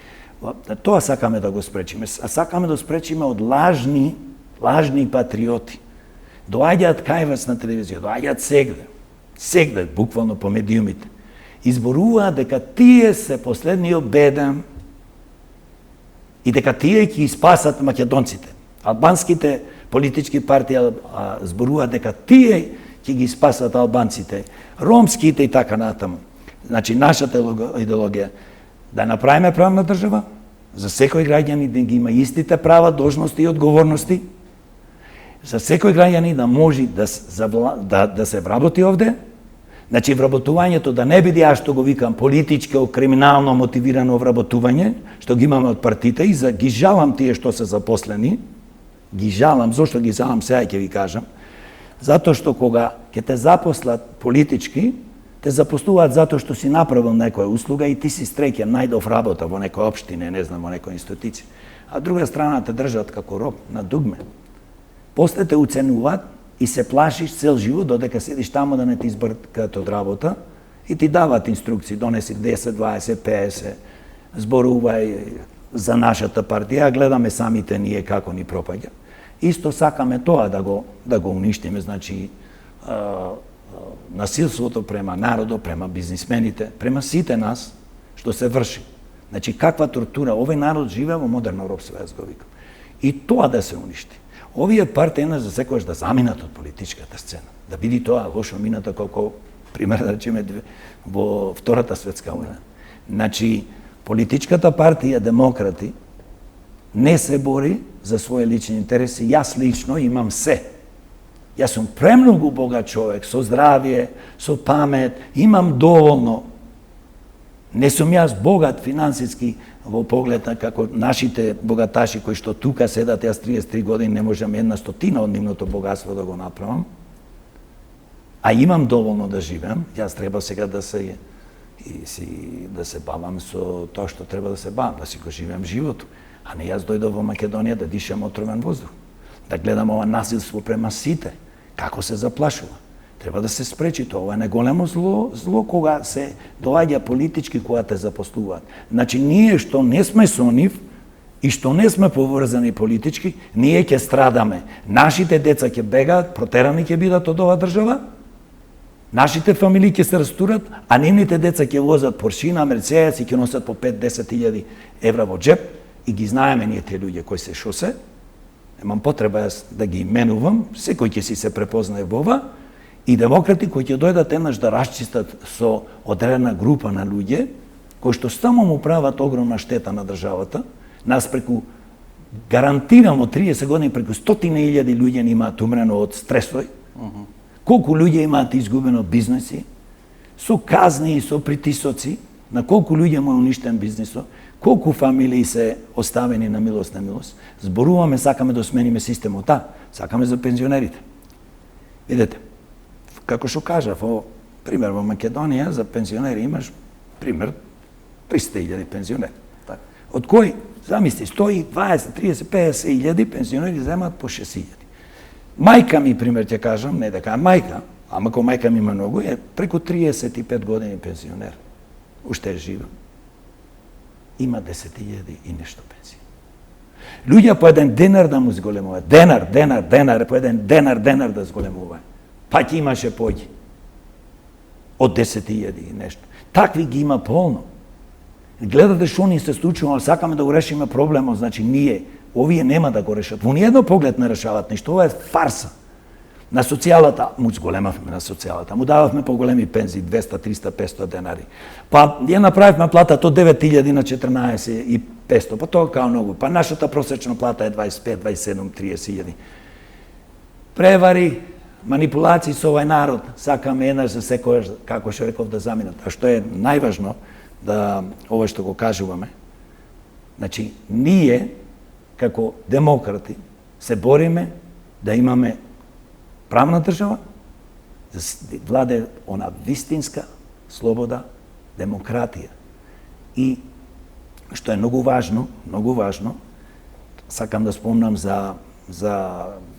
S2: Тоа сакаме да го спречиме, а сакаме да спречиме од лажни патриоти. Доаѓаат кај вас на телевизија, доаѓаат сегде, буквално по медиумите. Изборуваат дека тие се последниот беден и дека тие ќе спасат македонците. Албанските политички партии зборуваат дека тие ќе ги спасат албанците, ромските и така натаму. Значи, нашата идеологија да направиме правна држава, за секој граѓанин да ги има истите права, должности и одговорности, за секој граѓанин да може да се вработи овде, значи вработувањето да не биде, аз што го викам, политичко, криминално мотивирано вработување, што ги имаме од партиите, и ги жалам тие што се запослени, ги жалам, зошто ги жалам, сега ќе ви кажам, затоа што кога ќе те запослат политички, те запослуваат затоа што си направил некоја услуга и ти си среќен, најдов работа во некоја општина, не знам, во некоја институција. А друга страна те држат како роб на дугме. После те уценуваат и се плашиш цел живот додека седиш таму да не ти избркат од работа и ти дават инструкции, донеси 10, 20, 50, зборувај за нашата партија, гледаме самите ние како ни пропаѓа. Исто сакаме тоа да го уништиме, значи насилството према народот, према бизнисмените, према сите нас што се врши. Значи каква тортура, овој народ живее во модерно робство, јас го викам. И тоа да се уништи. Овие партии за секојаш да заминат од политичката сцена, да биде тоа лошо минато колку пример да речеме во Втората светска војна. Значи политичката партија Демократи не се бори за своји лични интереси. Јас лично имам се. Јас сум премногу богат човек, со здравје, со памет, имам доволно. Не сум јас богат финансиски во поглед на како нашите богаташи кои што тука седат, јас 33 години не можам 1/100 од нивното богатство да го направам. А имам доволно да живеам. Јас треба сега да се бавам со тоа што треба да се бавам, да си го живеам животот. А не јас дојдов во Македонија да дишам отровен воздух, да гледам ова насилство према сите, како се заплашува. Треба да се спречи тоа. Ова е неголемо зло кога се доаѓа политички, кога те запослуваат. Значи, ние што не сме со нив и што не сме поврзани политички, ние ќе страдаме. Нашите деца ќе бегаат, протерани ќе бидат од оваа држава, нашите фамилии ќе се растурат, а нивните деца ќе возат Поршина, Мерцедес и ќе носат по 5-10 000 евра во джеп и ги знаеме ние те луѓе кои се шо се. Немам потреба јас да ги именувам, секој ќе си се препознае во ова, и демократи кои ќе дојдат еднаш да расчистат со одредена група на луѓе, кои што само му прават огромна штета на државата. Нас преку, гарантирано 30 години, преку 100.000 луѓе ни имаат умрено од стресој. Колку луѓе имаат изгубено бизнеси, со казни и со притисоци, на колку луѓе му е уништен бизнисот, колку фамилии се оставени на милост, зборуваме, сакаме да смениме системот, сакаме за пензионерите. Видете, како што кажав, пример во Македонија за пензионери имаш пример 300.000 пензионери.
S1: Так.
S2: Од кои, замисли, 120, 30, 50.000 пензионери земаат по 6.000. Мајка ми, пример, ќе кажам, не да кажам мајка, ама кој мајка ми има многу, е преку 35 години пензионер. Уште е жива. Има 10.000 и нешто пензија. Луѓе по еден денар да му зголемува. Денар, по еден денар да зголемува. Па ќе имаше поѓи. Од 10.000 и нешто. Такви ги има полно. Гледате што ни се случува, сакаме да го решиме проблемот, значи ние, овие нема да го решат. Во ниедно поглед не решават ништо, ова е фарса. На социјалата, му зголемавме на социјалата, му дававме поголеми пензии, 200, 300, 500 денари. Па ја направивме платата од 9.000 на 14.500, па тоа као многу. Па нашата просечна плата е 25, 27, 30.000. Превари, манипулации со овај народ, сакаме еднаш за секојаш, како што реков, да заминат. А што е најважно, да ова што го кажуваме, значи, ние, како демократи, се бориме да имаме правна држава, да владе она вистинска слобода, демократија. И, што е многу важно, сакам да спомнам за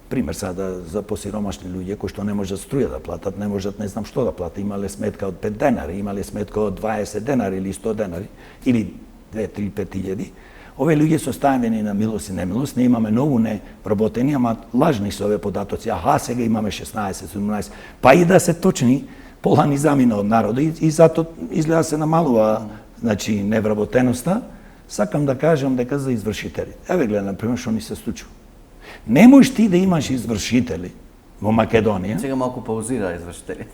S2: пример сега за посиромашни луѓе кои што не можат струја да платат, не можат не знам што да платат, имале сметка од 5 денари, имале сметка од 20 денари или 100 денари, или 2-3-5.000. Овие луѓе се оставени на милост и немилост, не имаме многу невработени, ама лажни се овие податоци. Аха, сега имаме 16-17, па и да се точни, пола ни замина од народа и затоа изгледа се намалува, значи, невработеноста. Сакам да кажам дека за извршителите. Еве гледа, например, што ни се случува. Не можеш ти да имаш извршители во Македонија.
S1: Сега малку паузира извршителите.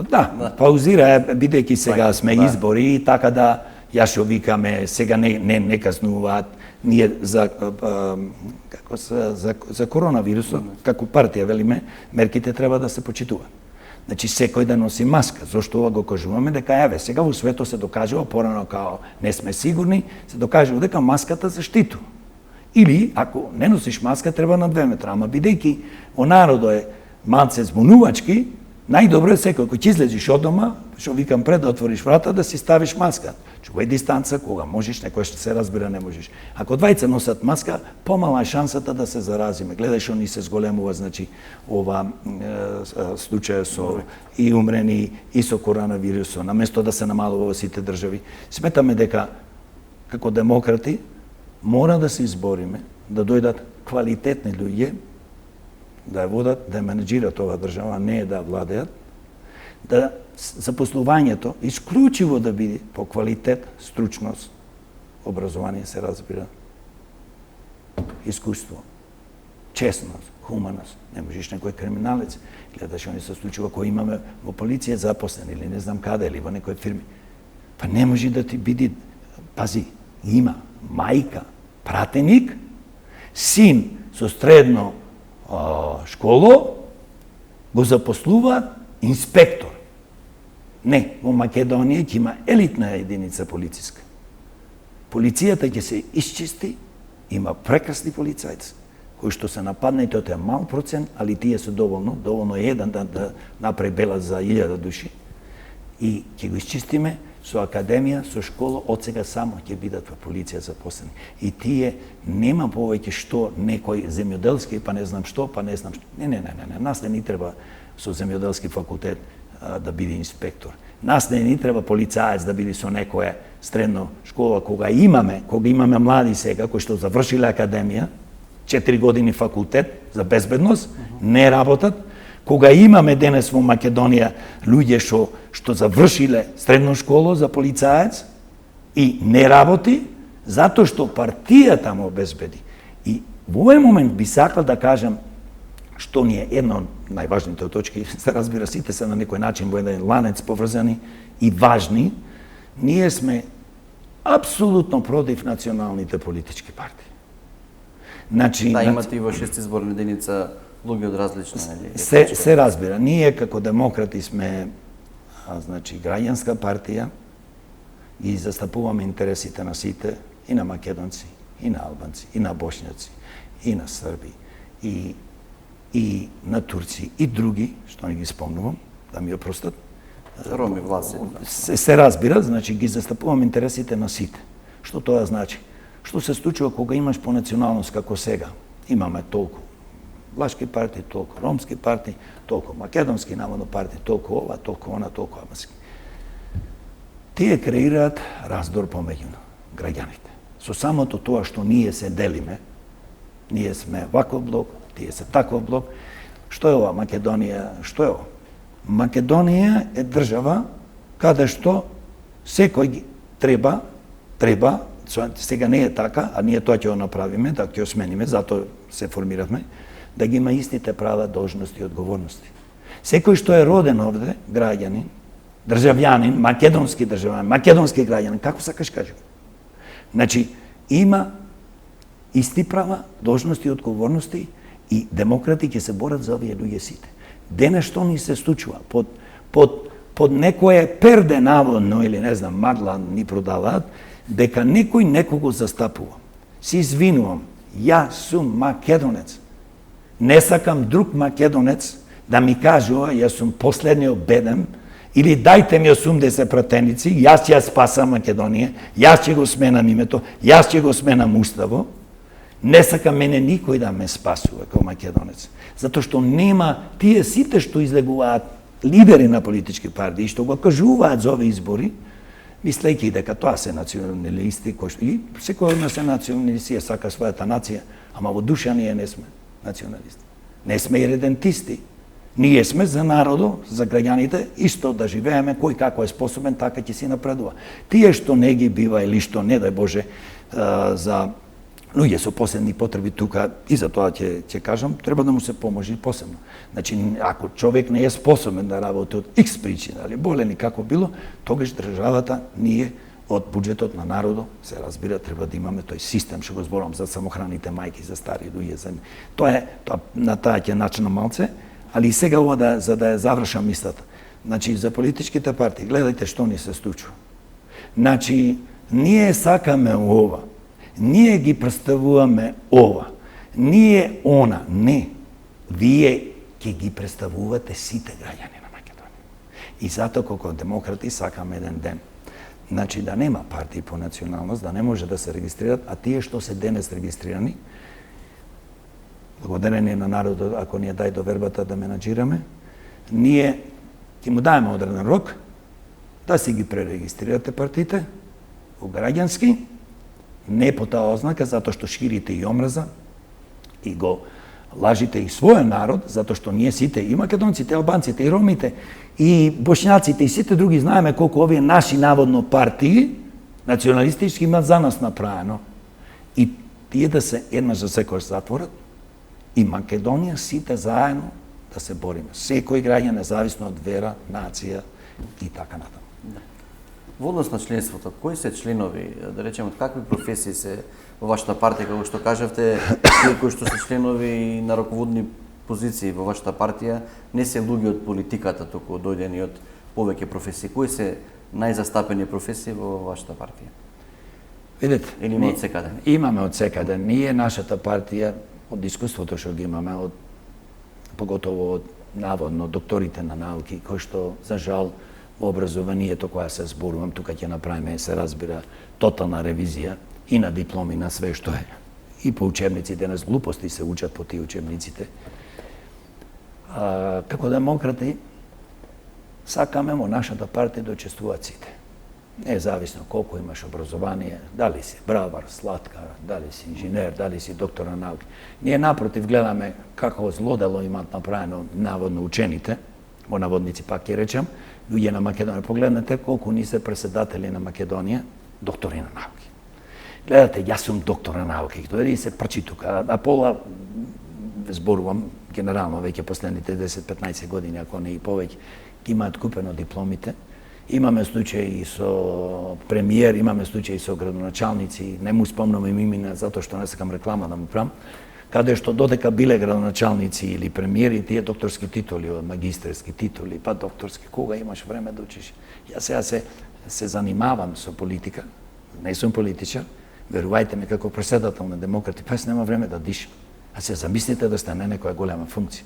S2: Да, паузира, бидејќи сега сме избори, така да јас што викаме, сега не казнуваат, ние за коронавирусот, како партија велиме, мерките треба да се почитуваат. Значи секој да носи маска. Зошто ова го кажуваме? Дека еве, сега во светот се докажува, порано као не сме сигурни, се докажува дека маската заштитува. Или, ако не носиш маска, треба на 2 метра. Ама бидејќи во народот е малце збунувачки, најдобро е секој кој ќе излезиш од дома, што викам пред да отвориш врата, да си ставиш маска. Чувај дистанца, кога можеш, некој што се разбира не можеш. Ако двајца носат маска, помала е шансата да се заразиме. Гледај што ни се зголемува, значи, ова случаја со и умрени, и со коронавирусот, наместо да се намалува во сите држави. Сметаме дека, како демократи, мора да се избориме, да дојдат квалитетни луѓе, да ја водат, да ја менеджират оваа држава, не да владеат, да запослувањето исклучиво да биде по квалитет, стручност, образование се разбира, искуство, честност, хуманост. Не можеш некој криминалец, гледаш што ни се случува кој имаме во полиција запослен или не знам каде, или во некој фирми. Па не може да ти биде, пази, има мајка, пратеник, син со средно школо, го запослуваат инспектор. Не, во Македонија ќе има елитна единица полициска. Полицијата ќе се исчисти, има прекрасни полицајци, кои што се нападнати, тоа е мал процент, али тие се доволно е еден да направи белат за 1000 души. И ќе го исчистиме со академија, со школа, од сега само ќе бидат во полиција запослени. И тие нема повеќе што некој земјоделски, па не знам што, па не знам што. Не, нас не ни треба со земјоделски факултет да биде инспектор. Нас не ни треба полицаец да биде со некоја средно школа, кога имаме млади сега кои што завршиле академија, 4 години факултет за безбедност, не работат, кога имаме денес во Македонија луѓе што завршиле средно школа за полицаец и не работи, затоа што партијата му обезбеди. И во овој момент би сакал да кажам што ни е една од најважните точки, се разбира, сите се на некој начин во еден ланец поврзани и важни, ние сме апсолутно против националните политички партии. Значи,
S1: Да, имате и во 6 изборни единица луѓе од различни, нели?
S2: Се разбира. Ние како демократи сме граѓанска партија и застапуваме интересите на сите, и на македонци, и на албанци, и на бошњаци, и на срби, и на турци, и други, што не ги спомнувам, да ми опростат.
S1: Роми, власи.
S2: Се разбира, значи ги застапувам интересите на сите. Што тоа значи? Што се случува кога имаш по националност како сега? Имаме толку влашки партии, толку ромски партии, толку македонски наводно партии, толку ова, толку она, толку амаски. Тие креираат раздор помеѓу граѓаните. Со самото тоа што ние се делиме, ние сме ваков блок, тие се таков блок. Што е ова Македонија? Што е ова? Македонија е држава каде што секој треба, сега не е така, а ние тоа ќе го направиме, да ќе го смениме, затоа се формиравме, да ги има истите права, должности и одговорности. Секој што е роден овде, граѓанин, државјанин, македонски државјанин, македонски граѓанин, како сакаш кажи? Значи, има исти права, должности и одговорности и демократи ќе се борат за овие луѓе сите. Денес што ни се случува? Под некое перде наводно или не знам, магла ни продаваат, дека некој некого застапува. Си извинувам, јас сум македонец. Не сакам друг македонец да ми кажува јас сум последниот беден или дајте ми 80 пратеници, јас ќе ја спасам Македонија, јас ќе го сменам името, јас ќе го сменам уставо. Не сакам мене никој да ме спасува како македонец. Затоа што нема тие сите што излегуваат лидери на политички партии што го кажуваат за овие избори, мислејќи дека тоа се националисти, кои што и секој од нас е националист, сака својата нација, ама во душа ние не сме националисти. Не сме и редентисти. Ние сме за народот, за граѓаните, исто да живееме, кој како е способен, така ќе си напредува. Тие што не ги бива или што не дај Боже за луѓе со посебни потреби тука, и за тоа ќе кажам, треба да му се поможи посебно. Значи, ако човек не е способен да работи од X причина, или болен и како било, тогаш државата, ние од буџетот на народот, се разбира, треба да имаме тој систем, што го зборувам за самохраните мајки, за стари луѓе. Тоа на таа ќе начинам малце, али и сега ова за да ја завршам мислата. Значи, за политичките партии, гледајте што ни се случува. Значи, ние сакаме ова, ние ги представуваме ова, ние она, не. Вие ќе ги представувате сите граѓани на Македонија. И затоа како демократи сакаме еден ден. Значи да нема партии по националност, да не може да се регистрират, а тие што се денес регистрирани, благодарение на народот, ако ни ја дај довербата да менаџираме, ние ќе му дајме одреден рок да си ги пререгистрирате партиите во граѓански, не по таа ознака, затоа што ширите и омраза и го лажите и својот народ, затоа што ние сите, и македонците, и албанците, и ромите, и бошњаците, и сите други знаеме колку овие наши наводно партии, националистички, имат за нас направено. И тие да се еднаш за секој затворат, и Македонија сите заедно да се бориме. Секој граѓан, независно од вера, нација и така натаму.
S1: Во однос на членството, кои се членови, да речеме, од какви професии се во вашата партија, како што кажавте, тие кои што се членови на раководни позиции во вашата партија, не се луѓе од политиката, туку дојдени од повеќе професии. Кои се најзастапени професии во вашата партија?
S2: Видете,
S1: или има од секаде?
S2: Имаме од секаде. Ние, нашата партија, од искуството што ги имаме, поготово од наводно докторите на науки, кои што, за жал, во образованието која се зборувам, тука ќе направиме, се разбира, тотална ревизија и на дипломи, на све што е. И по учебници, денес глупости се учат по тие учебниците. Како демократи, сакаме во нашата партија да учествуваат сите. Независно колку имаш образование, дали си бравар, сладкар, дали си инженер, дали си доктор на науки. Ние напротив гледаме какво злодело имат направено наводно учените, во наводници пак ќе речем, луѓе на Македонија. Погледнете колку ни се преседатели на Македонија, доктори на науки. Гледате, јас сум доктор на науки, дори се прчи тука, а пола зборувам генерално веќе последните 10-15 години, ако не и повеќе, ги имаат купено дипломите. Имаме случаи со премиер, имаме случаи со градоначалници, не му спомнам имена затоа што не сакам реклама да му правам, каде што додека биле градоначалници или премиери, тие докторски титули, магистерски титули, па докторски, кога имаш време да учиш? Јас сега се занимавам со политика, не сум политичар, верувајте ми како преседател на демократи, па нема време да дишам. А се замислите да стане некоја голема функција.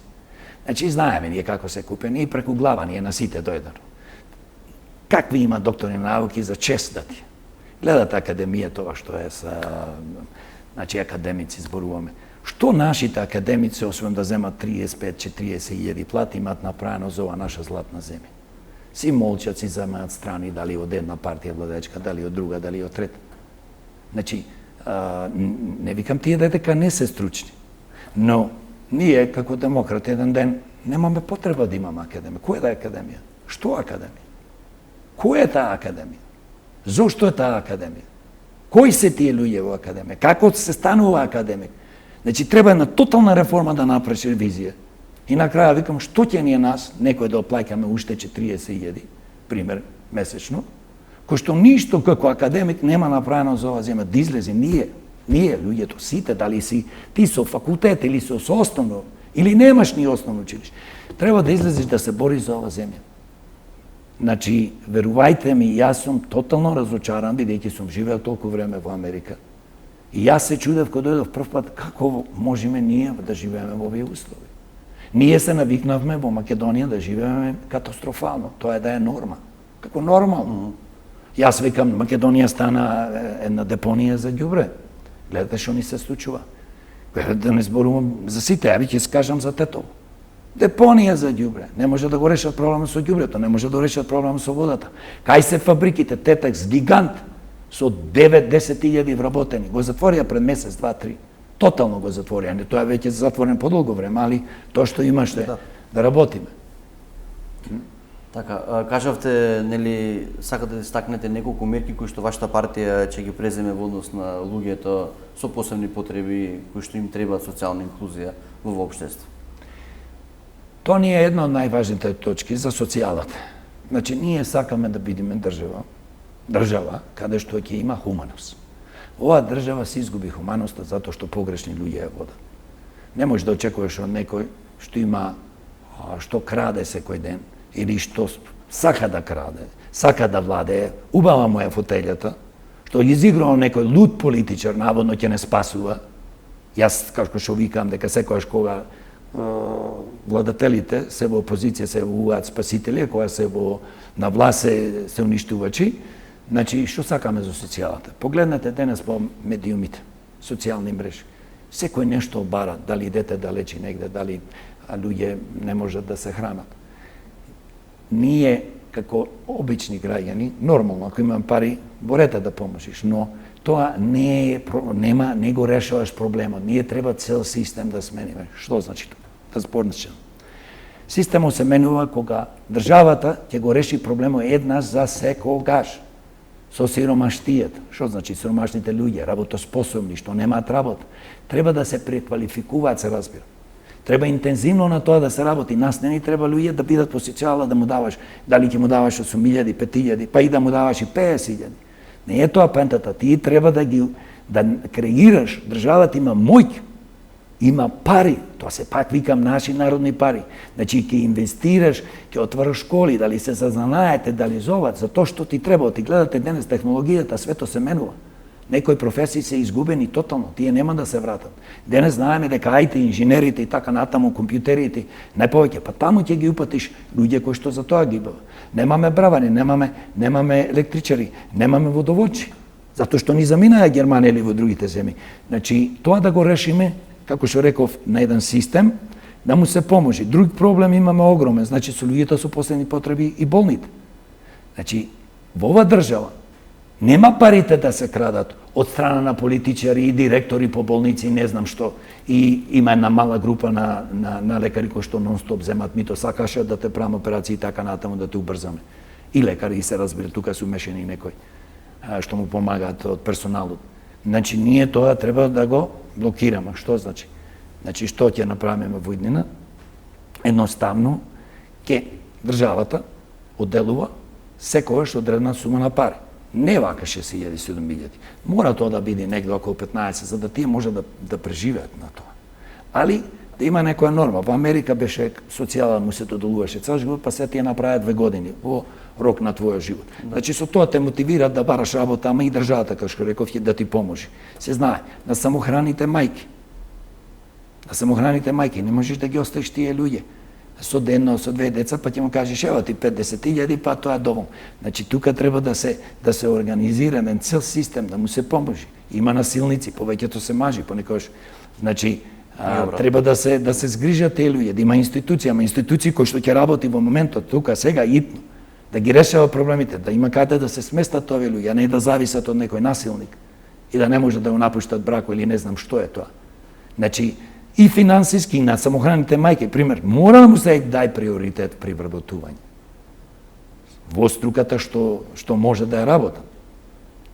S2: Значи, знаеме ние како се купени и преку глава ние на сите дојдено. Какви има доктори на науки за чест да ти? Гледате академија тоа што е са, значи академици зборуваме. Што нашите академици, освен да земат 35-40 плати, имат направено за ова наша златна земја? Си молчат, си земаат страни, дали од една партија владечка, дали од друга, дали од трета. Значи, не викам тие дека не се стручни, но ние како демократи еден ден немаме потреба да имаме академија. Која е академија? Што академија? Која е таа академија? Зошто е таа академија? Кои се тие луѓе во академија? Како се станува академик? Значи, треба една тотална реформа да направиш ревизија. И на краја викам, што ќе ни е нас, некој да оплаќаме уште 40.000, пример, месечно, кој што ништо како академик нема направено за ова земја, да излезе ние, луѓето, сите, дали си ти со факултет или со основно, или немаш ни основно училиште, треба да излезеш да се бориш за ова земја. Значи, верувајте ми, јас сум тотално разочаран, бидејќи сум живеел толку време во Америка. И јас се чудев кога дојдов прв пат како можеме ние да живееме во овие услови. Ние се навикнавме во Македонија да живееме катастрофално, тоа е да е норма. Како нормално. Јас викам, Македонија стана една депонија за ѓубре. Гледате што ни се случува. Да не зборувам за сите, ја ќе скажам за Тетово. Депонија за ѓубре. Не може да го решат проблемот со ѓубрето, не може да го решат проблемот со водата. Кај се фабриките, Тетекс, гигант, со 9-10.000 вработени. Го затворија пред месец, 2-3. Тотално го затворија. Не, тоа веќе затворен подолго време, али тоа што имаше да работиме.
S1: Така, кажавте, нели, сакате да истакнете неколку мерки кои што вашата партија ќе ги преземе во однос на луѓето со посебни потреби, кои што им требаат социјална инклузија во општество.
S2: Тоа ни е една од најважните точки за социјалата. Значи, ние сакаме да бидеме држава каде што ќе има хуманост. Оваа држава се изгуби хуманоста затоа што погрешни луѓе ја водат. Не можеш да очекуваш од некој што има, што краде секој ден, или што сака да краде, сака да владее, убава му е фотелјата, што изиграл некој луд политичар, наводно ќе не спасува. Јас, како што викам, дека секојаш кога владателите се во опозиција се вуваат спасители, кога се на власт се уништувачи. Значи, што сакаме за социјалата? Погледнете денес по медиумите, социјални мрежи. Секој нешто бара, дали дете да лечи негде, дали луѓе не можат да се хранат. Ние, како обични граѓани, нормално, ако имам пари, борете да поможиш, но тоа не го решаваш проблемот. Ние треба цел систем да смениме. Што значи тоа? Да зборничам. Системот се менува кога државата ќе го реши проблемот еднаш за секогаш. Со сиромаштијата. Што значи сиромашните луѓе, работоспособни, што немаат работа, треба да се преквалификуваат, се разбира. Треба интензивно на тоа да се работи. Нас не ни треба луѓе да бидат по социјала да му даваш, дали ќе му даваш 8.000, 5.000, па и да му даваш и 50.000. Не е тоа пентата. Ти треба да креираш. Државата има моќ, има пари. Тоа се пак викам наши народни пари. Значи ќе инвестираш, ќе отвориш школи, дали се зазнаете, дали зоват, за тоа што ти треба. Ти гледате денес технологијата, свето се менува. Некои професии се изгубени тотално, тие нема да се вратат. Денес знаеме дека IT инженерите и така натаму, компјутерите, најповеќе, па таму ќе ги упатиш луѓе кои што за тоа ги бава. Немаме бравари, немаме електричари, немаме водоводчи, затоа што ни заминаа Германија или во другите земји. Значи, тоа да го решиме, како што реков, на еден систем, да му се поможи. Друг проблем имаме огромен, значи со луѓето со посебни потреби и болните. Значи, во ова држава нема парите да се крадат од страна на политичари и директори по болници, не знам што. И има една мала група на лекари кои што нон-стоп земат мито, сакаше да те правам операции и така натаму да те убрзаме. И лекари се разбира, тука се умешани некои што му помагаат од персоналот. Значи, ние тоа треба да го блокираме. Што значи? Значи, што ќе направиме во иднина? Едноставно, ќе државата одделува секогаш одредна сума на пари. Не вака 6.000-7.000. Мора тоа да биде негде околу 15, за да тие може да преживеат на тоа. Али, да има некоја норма. Во Америка беше социјала му се додолуваше цел живот, па се тие направат 2 години во рок на твојот живот. Значи, со тоа те мотивираат да бараш работа, ама и државата, како што реков, да ти поможи. Се знае, на самохраните мајки. На самохраните мајки не можеш да ги оставиш тие луѓе со едно, со 2 деца, па ќе му кажеш ева ти 50.000, па тоа е доволно. Значи тука треба да се организира еден цел систем да му се поможи. Има насилници, повеќето се мажи понекогаш. Значи треба да се згрижат тие луѓе, да има институции кои што ќе работи во моментот тука сега итно, да ги решава проблемите, да има каде да се сместат овие луѓе, а не да зависат од некој насилник и да не може да го напуштат брако или не знам што е тоа. Значи и финансиски, и на самохраните мајки, пример, мора да му се дај приоритет при вработување. Во струката што може да ја работа.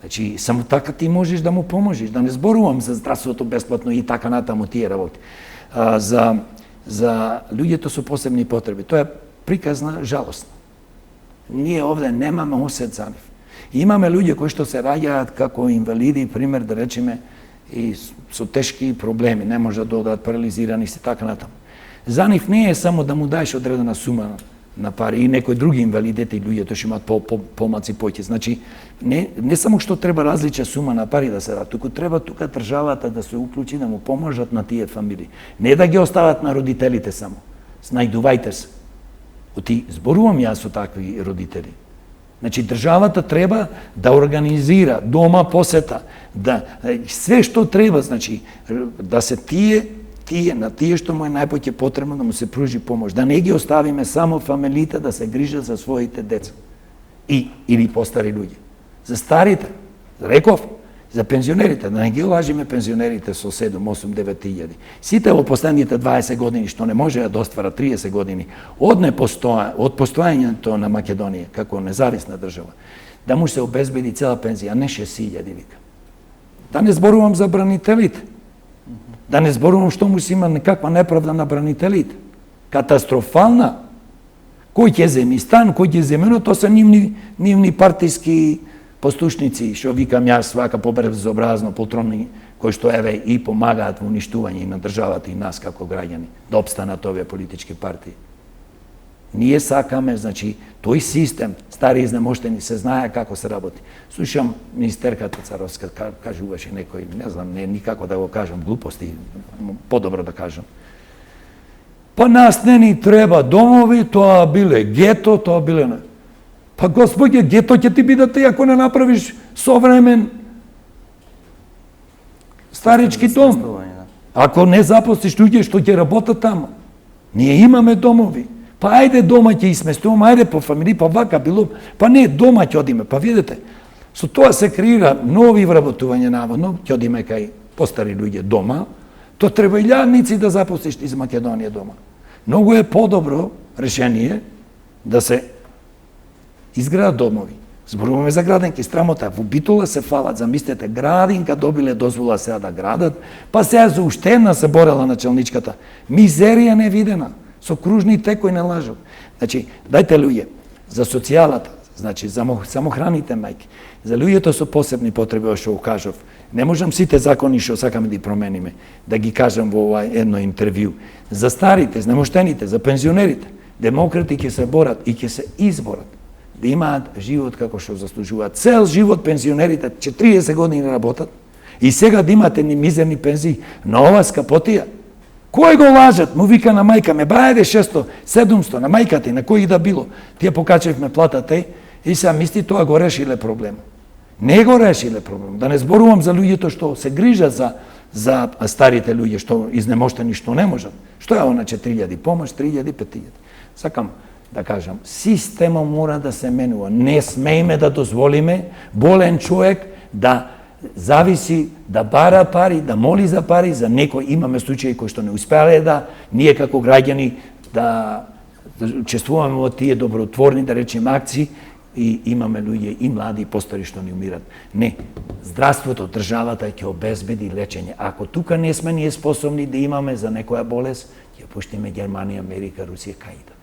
S2: Значи, само така ти можеш да му поможиш, да не зборувам за здравството бесплатно и така натаму тие работи. За луѓето со посебни потреби, тоа е приказна жалостна. Ние овде немаме осет за нив. Имаме луѓе кои што се раѓаат како инвалиди, пример, да речеме, и со тешки проблеми, не може да одат парализирани и така натаму. За нив не е само да му даеш одредена сума на пари и некои други инвалидите и луѓето што имаат помаци поќе. Значи, не само што треба различна сума на пари да се даде, туку треба тука државата да се уклучи, да му поможат на тие фамилии. Не да ги остават на родителите само. Снајдувајте се. Оти зборувам јас со такви родители. Значи, државата треба да организира дома посета, да све што треба, значи, да се на тие што му е најпоќе потребно да му се пружи помош, да не ги оставиме само фамилите да се грижат за своите деца или постари луѓе. За старите, реков, за пензионерите, да не ги лажиме пензионерите со 7, 8, 9 илјади. Сите во последните 20 години што не може да оствара 30 години од постојањето на Македонија како независна држава, да му се обезбеди цела пензија, а не 6.000 вика. Да не зборувам за бранителите. Да не зборувам што му се има некаква неправда на бранителите. Катастрофална. Кој ќе земи стан, кој ќе земено, тоа се нивни партиски послушници, што викам јас свака побезобразно полтрони, кои што еве и помагаат во уништување на државата и нас како граѓани, да обстанат овие политички партии. Ние сакаме, значи, тој систем, стари изнемоштени, се знае како се работи. Слушам министерката Царовска, кажуваше некој, не знам, не никако да го кажам, глупости, подобро да кажам. Па нас не ни треба домови, тоа биле гето, тоа биле... Па господје, гето ќе ти бидат и ако не направиш современ старички дом. Ако не запостиш луѓе што ќе работат таму. Ние имаме домови. Па ајде дома ќе изместуваме, ајде по фамилии, па вака било. Па не, дома ќе одиме. Па видите, со тоа се креира нови вработување наводно, ќе одиме кај постари луѓе дома. То треба илјадници да запостиш из Македонија дома. Многу е подобро решение да се изградат домови. Зборуваме за градинки, страмота. Во Битола се фалат, замислете, градинка добиле дозвола сега да градат, па сега за уште една се борела началничката. Мизерија невидена, со кружни текои не лажат. Значи, дајте луѓе, за социјалата, значи, за самохраните мајки, за луѓето со посебни потреби, што кажав, не можам сите закони што сакаме да ги промениме, да ги кажам во ова едно интервју. За старите, знемоштените, за пензионерите, демократи ќе се борат и ќе се изборат да имаат живот како што заслужуваат. Цел живот пензионерите 40 години работат и сега да имате ни мизерни пензии на ова скапотија. Кој го лажат? Му вика на мајка ме, бајде 600, 700 на мајката и на кој да било. Тие покачевме платата и сега мисли тоа го решиле проблем. Не го решиле проблем. Да не зборувам за луѓето што се грижат за старите луѓе, што изнемоштени, што не можат. Што е она 4000 помош, 3000, 5000. Сакам да кажам, системот мора да се менува. Не смееме да дозволиме болен човек да зависи, да бара пари, да моли за пари за некој. Имаме случаи кои што не успеале да ние како граѓани да учествуваме во тие добротворни, да речеме, акции, и имаме луѓе и млади и постари што ни умират. Не, здравството, државата ќе обезбеди лечење. Ако тука не сме ние способни да имаме за некоја болест, ќе пуштиме Германија, Америка, Русија, кај да.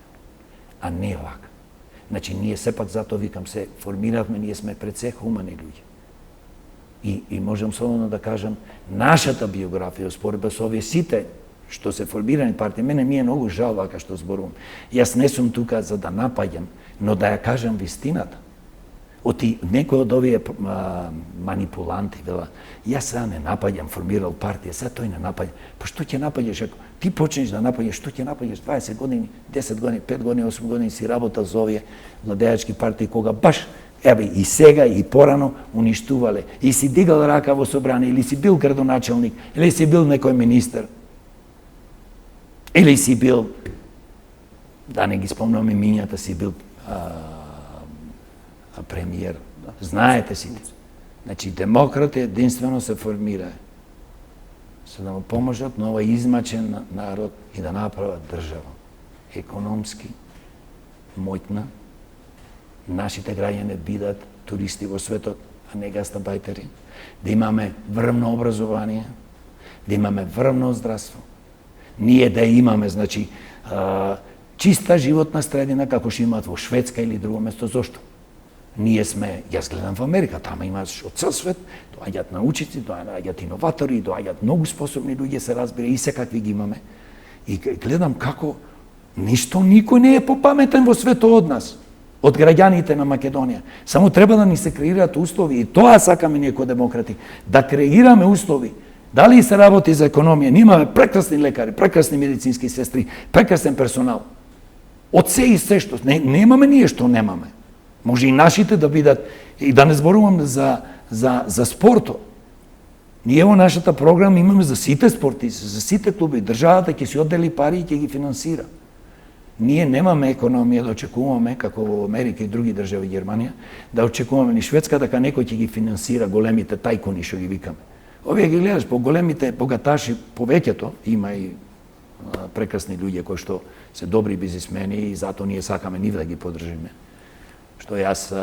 S2: А не вака. Значи, ние сепак затоа викам се формиравме, ние сме пред се хумани луѓе. И можам слободно да кажам, нашата биографија, споредба со овие сите што се формирани партии, мене ми е многу жал вака што зборувам. Јас не сум тука за да напаѓам, но да ја кажам вистината. Некој од овие манипуланти вела, јас сега не напаѓам, формирал партија, сега тој не напаѓа. Па што ќе напаѓаш ако ти почнеш да напаѓаш, што ќе напаѓаш 20 години, 10 години, 5 години, 8 години си работал за овие владеачки партии кога баш и сега и порано уништувале. И си дигал рака во собрание, или си бил градоначелник, или си бил некој министер. Или си бил, да не ги спомнам имињата, си бил премиер. Знаете сите. Значи, демократи единствено се формира за да му поможат на овој измачен народ и да направат држава. Економски, моќна, нашите граѓани бидат туристи во светот, а не гастарбајтери, да имаме врвно образование, да имаме врвно здравство. Ние да имаме, значи, чиста животна средина, како што имаат во Шведска или друго место. Зошто? Ние сме, јас гледам во Америка, тама имаш од цел свет, доаѓаат научици, доаѓаат иноватори, доаѓаат многу способни луѓе, се разбира, и секакви ги имаме. И гледам како никој не е попаметен во светот од нас, од граѓаните на Македонија. Само треба да ни се креираат услови, и тоа сакаме ние како демократи, да креираме услови. Дали се работи за економија, ние имаме прекрасни лекари, прекрасни медицински сестри, прекрасен персонал. Од се и се што, немаме ние што немаме. Може и нашите да бидат, и да не зборувам за спортот. Ние во нашата програма имаме за сите спортисти, за сите клуби. Државата ќе си оддели пари и ќе ги финансира. Ние немаме економија да очекуваме, како во Америка и други држави, Германија, да очекуваме ни Шведска, дека некој ќе ги финансира големите тајкуни, што ги викаме. Овие ги гледаш, по големите богаташи, повеќето, има и прекрасни луѓе кои што се добри бизнисмени и затоа ние сакаме нив да ги поддржиме. Што јас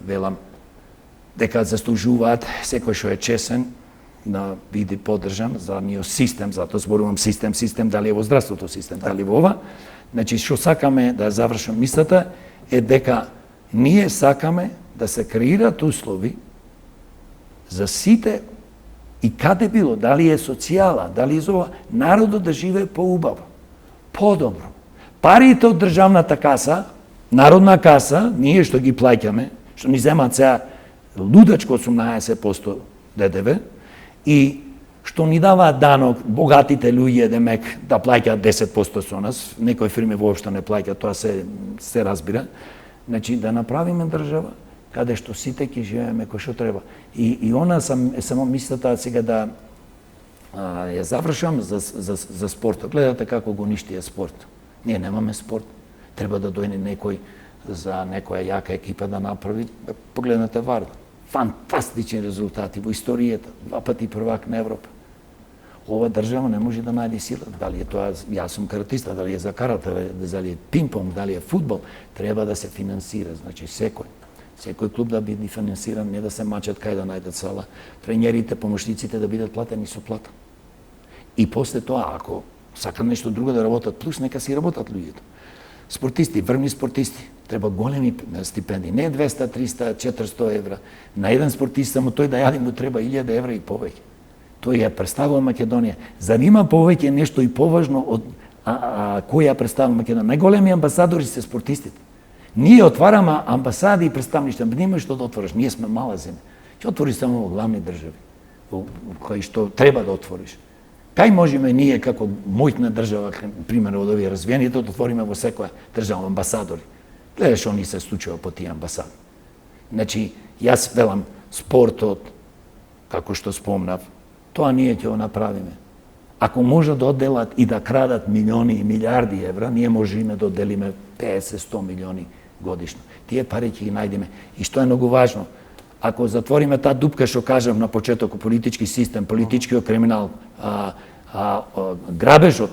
S2: велам дека заслужуваат секој што е чесен да биде поддржан за ниот систем, затоа зборувам систем, дали е во здравството систем, дали во ова. Значи, што сакаме да завршам мислата е дека ние сакаме да се креираат услови за сите и каде било, дали е социјала, дали е зова, народот да живее поубаво, подобро. Парите од државната каса, народна каса, ние што ги плаќаме, што ни земаат сега лудачко 18% ДДВ, и што ни даваат данок богатите луѓе демек да плаќаат 10% со нас, некои фирми воопшто не плаќаат, тоа се разбира. Значи да направиме држава каде што сите ќе живееме кој што треба. И она само мислата сега да ја завршам за спортот. Гледате како го уништија спорт. Ние немаме спорт. Треба да дојде некој за некоја јака екипа да направи. Погледнете Варда. Фантастични резултати во историјата. 2 пати првак на Европа. Ова држава не може да најде сила. Дали е тоа, јас сум каратиста, дали е за карате, дали е пинг-понг, дали е фудбал, треба да се финансира. Значи секој клуб да биде финансиран, не да се мачат кај да најдат сала. Тренерите, помошниците да бидат платени со плата. И после тоа, ако сакат нешто друго да работат плюс, нека си работат луѓето. Спортисти, врвни спортисти, треба големи стипендии, не 200, 300, 400 евра. На еден спортист само тој да јади му треба 1000 евра и повеќе. Тој ја представува Македонија. Зар има повеќе нешто и поважно од кој ја представува Македонија? Најголеми амбасадори се спортистите. Ние отвараме амбасади и представништва, нема што да отвориш. Ние сме мала земја. Ќе отвориш само во главни држави, кои што треба да отвориш. Кај можеме ние како мојна држава, примерно од овие развиените, да отвориме во секоја држава амбасадори? Гледаш што ни се случува по тие амбасади. Значи, јас велам, спортот, како што спомнав, тоа ние ќе го направиме. Ако може да одделат и да крадат милиони и милиарди евра, ние можеме да одделиме 50-100 милиони годишно. Тие пари ќе ги најдеме. И што е многу важно, ако затвориме таа дупка што кажам на почеток, политички систем, политичкиот криминал, грабежот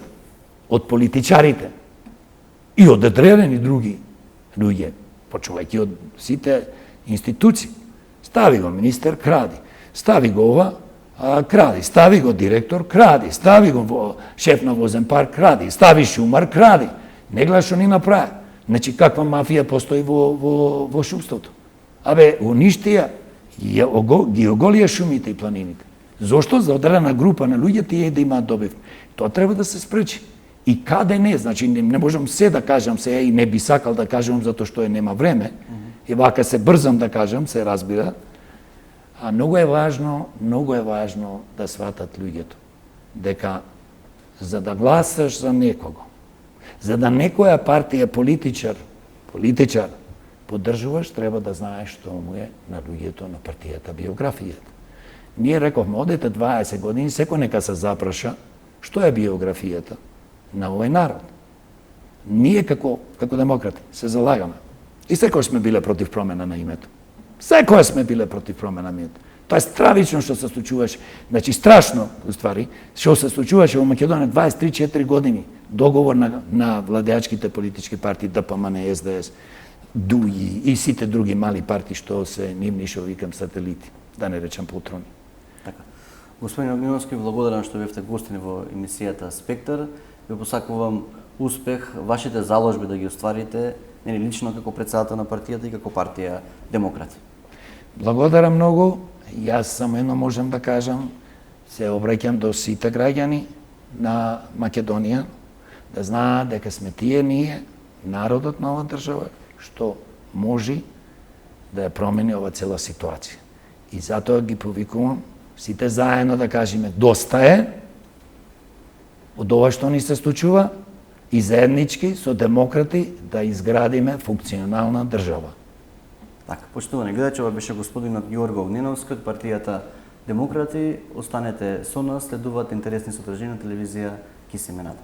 S2: од политичарите и од одредени други луѓе, почувајќи од сите институции. Стави го министер, кради. Стави го ова, кради. Стави го директор, кради. Стави го шеф на возен парк, кради. Стави шумар, кради. Не гледа што ни направи. Значи, каква мафија постои во шумството? Абе, уништија, ги оголија шумите и планините. Зошто? За одредена група на луѓе тие да имаат добив. Тоа треба да се спречи. И каде не, значи не можам се да кажам се и не би сакал да кажам затоа што нема време. И вака се брзам да кажам, се разбира. А многу е важно да сватат луѓето дека за да гласаш за некого, за да некоја партија политичар поддржуваш, треба да знаеш што му е на луѓето на партијата биографијата. Ние рековме, одете 20 години, секој нека се запраша што е биографијата на овој народ. Ние како демократи се залагаме. И секој сме биле против промена на името. Секој сме биле против промена на името. Тоа е стравично што се случуваше. Значи страшно, уствари, што се случуваше во Македонија 23-4 години. Договор на владеачките политички партии, ДПМН, СДС, ДУИ и сите други мали партии што се нивни, што викам сателити, да не речам полтрони.
S1: Така. Господин Огниновски, благодарам што бевте гостин во емисијата Спектар. Ви посакувам успех, вашите заложби да ги остварите, нели лично како председател на партијата и како партија Демократи.
S2: Благодарам многу. Јас само едно можам да кажам, се обраќам до сите граѓани на Македонија, да знаат дека сме тие ние, народот на оваа држава, што може да ја промени ова цела ситуација. И затоа ги повикувам сите заедно да кажеме доста е од ова што ни се случува и заеднички со демократи да изградиме функционална држава.
S1: Така, почитувани гледачи, ова беше господинот Ѓорго Огниновски од партијата Демократи. Останете со нас, следуваат интересни содржини на телевизија Кисимената.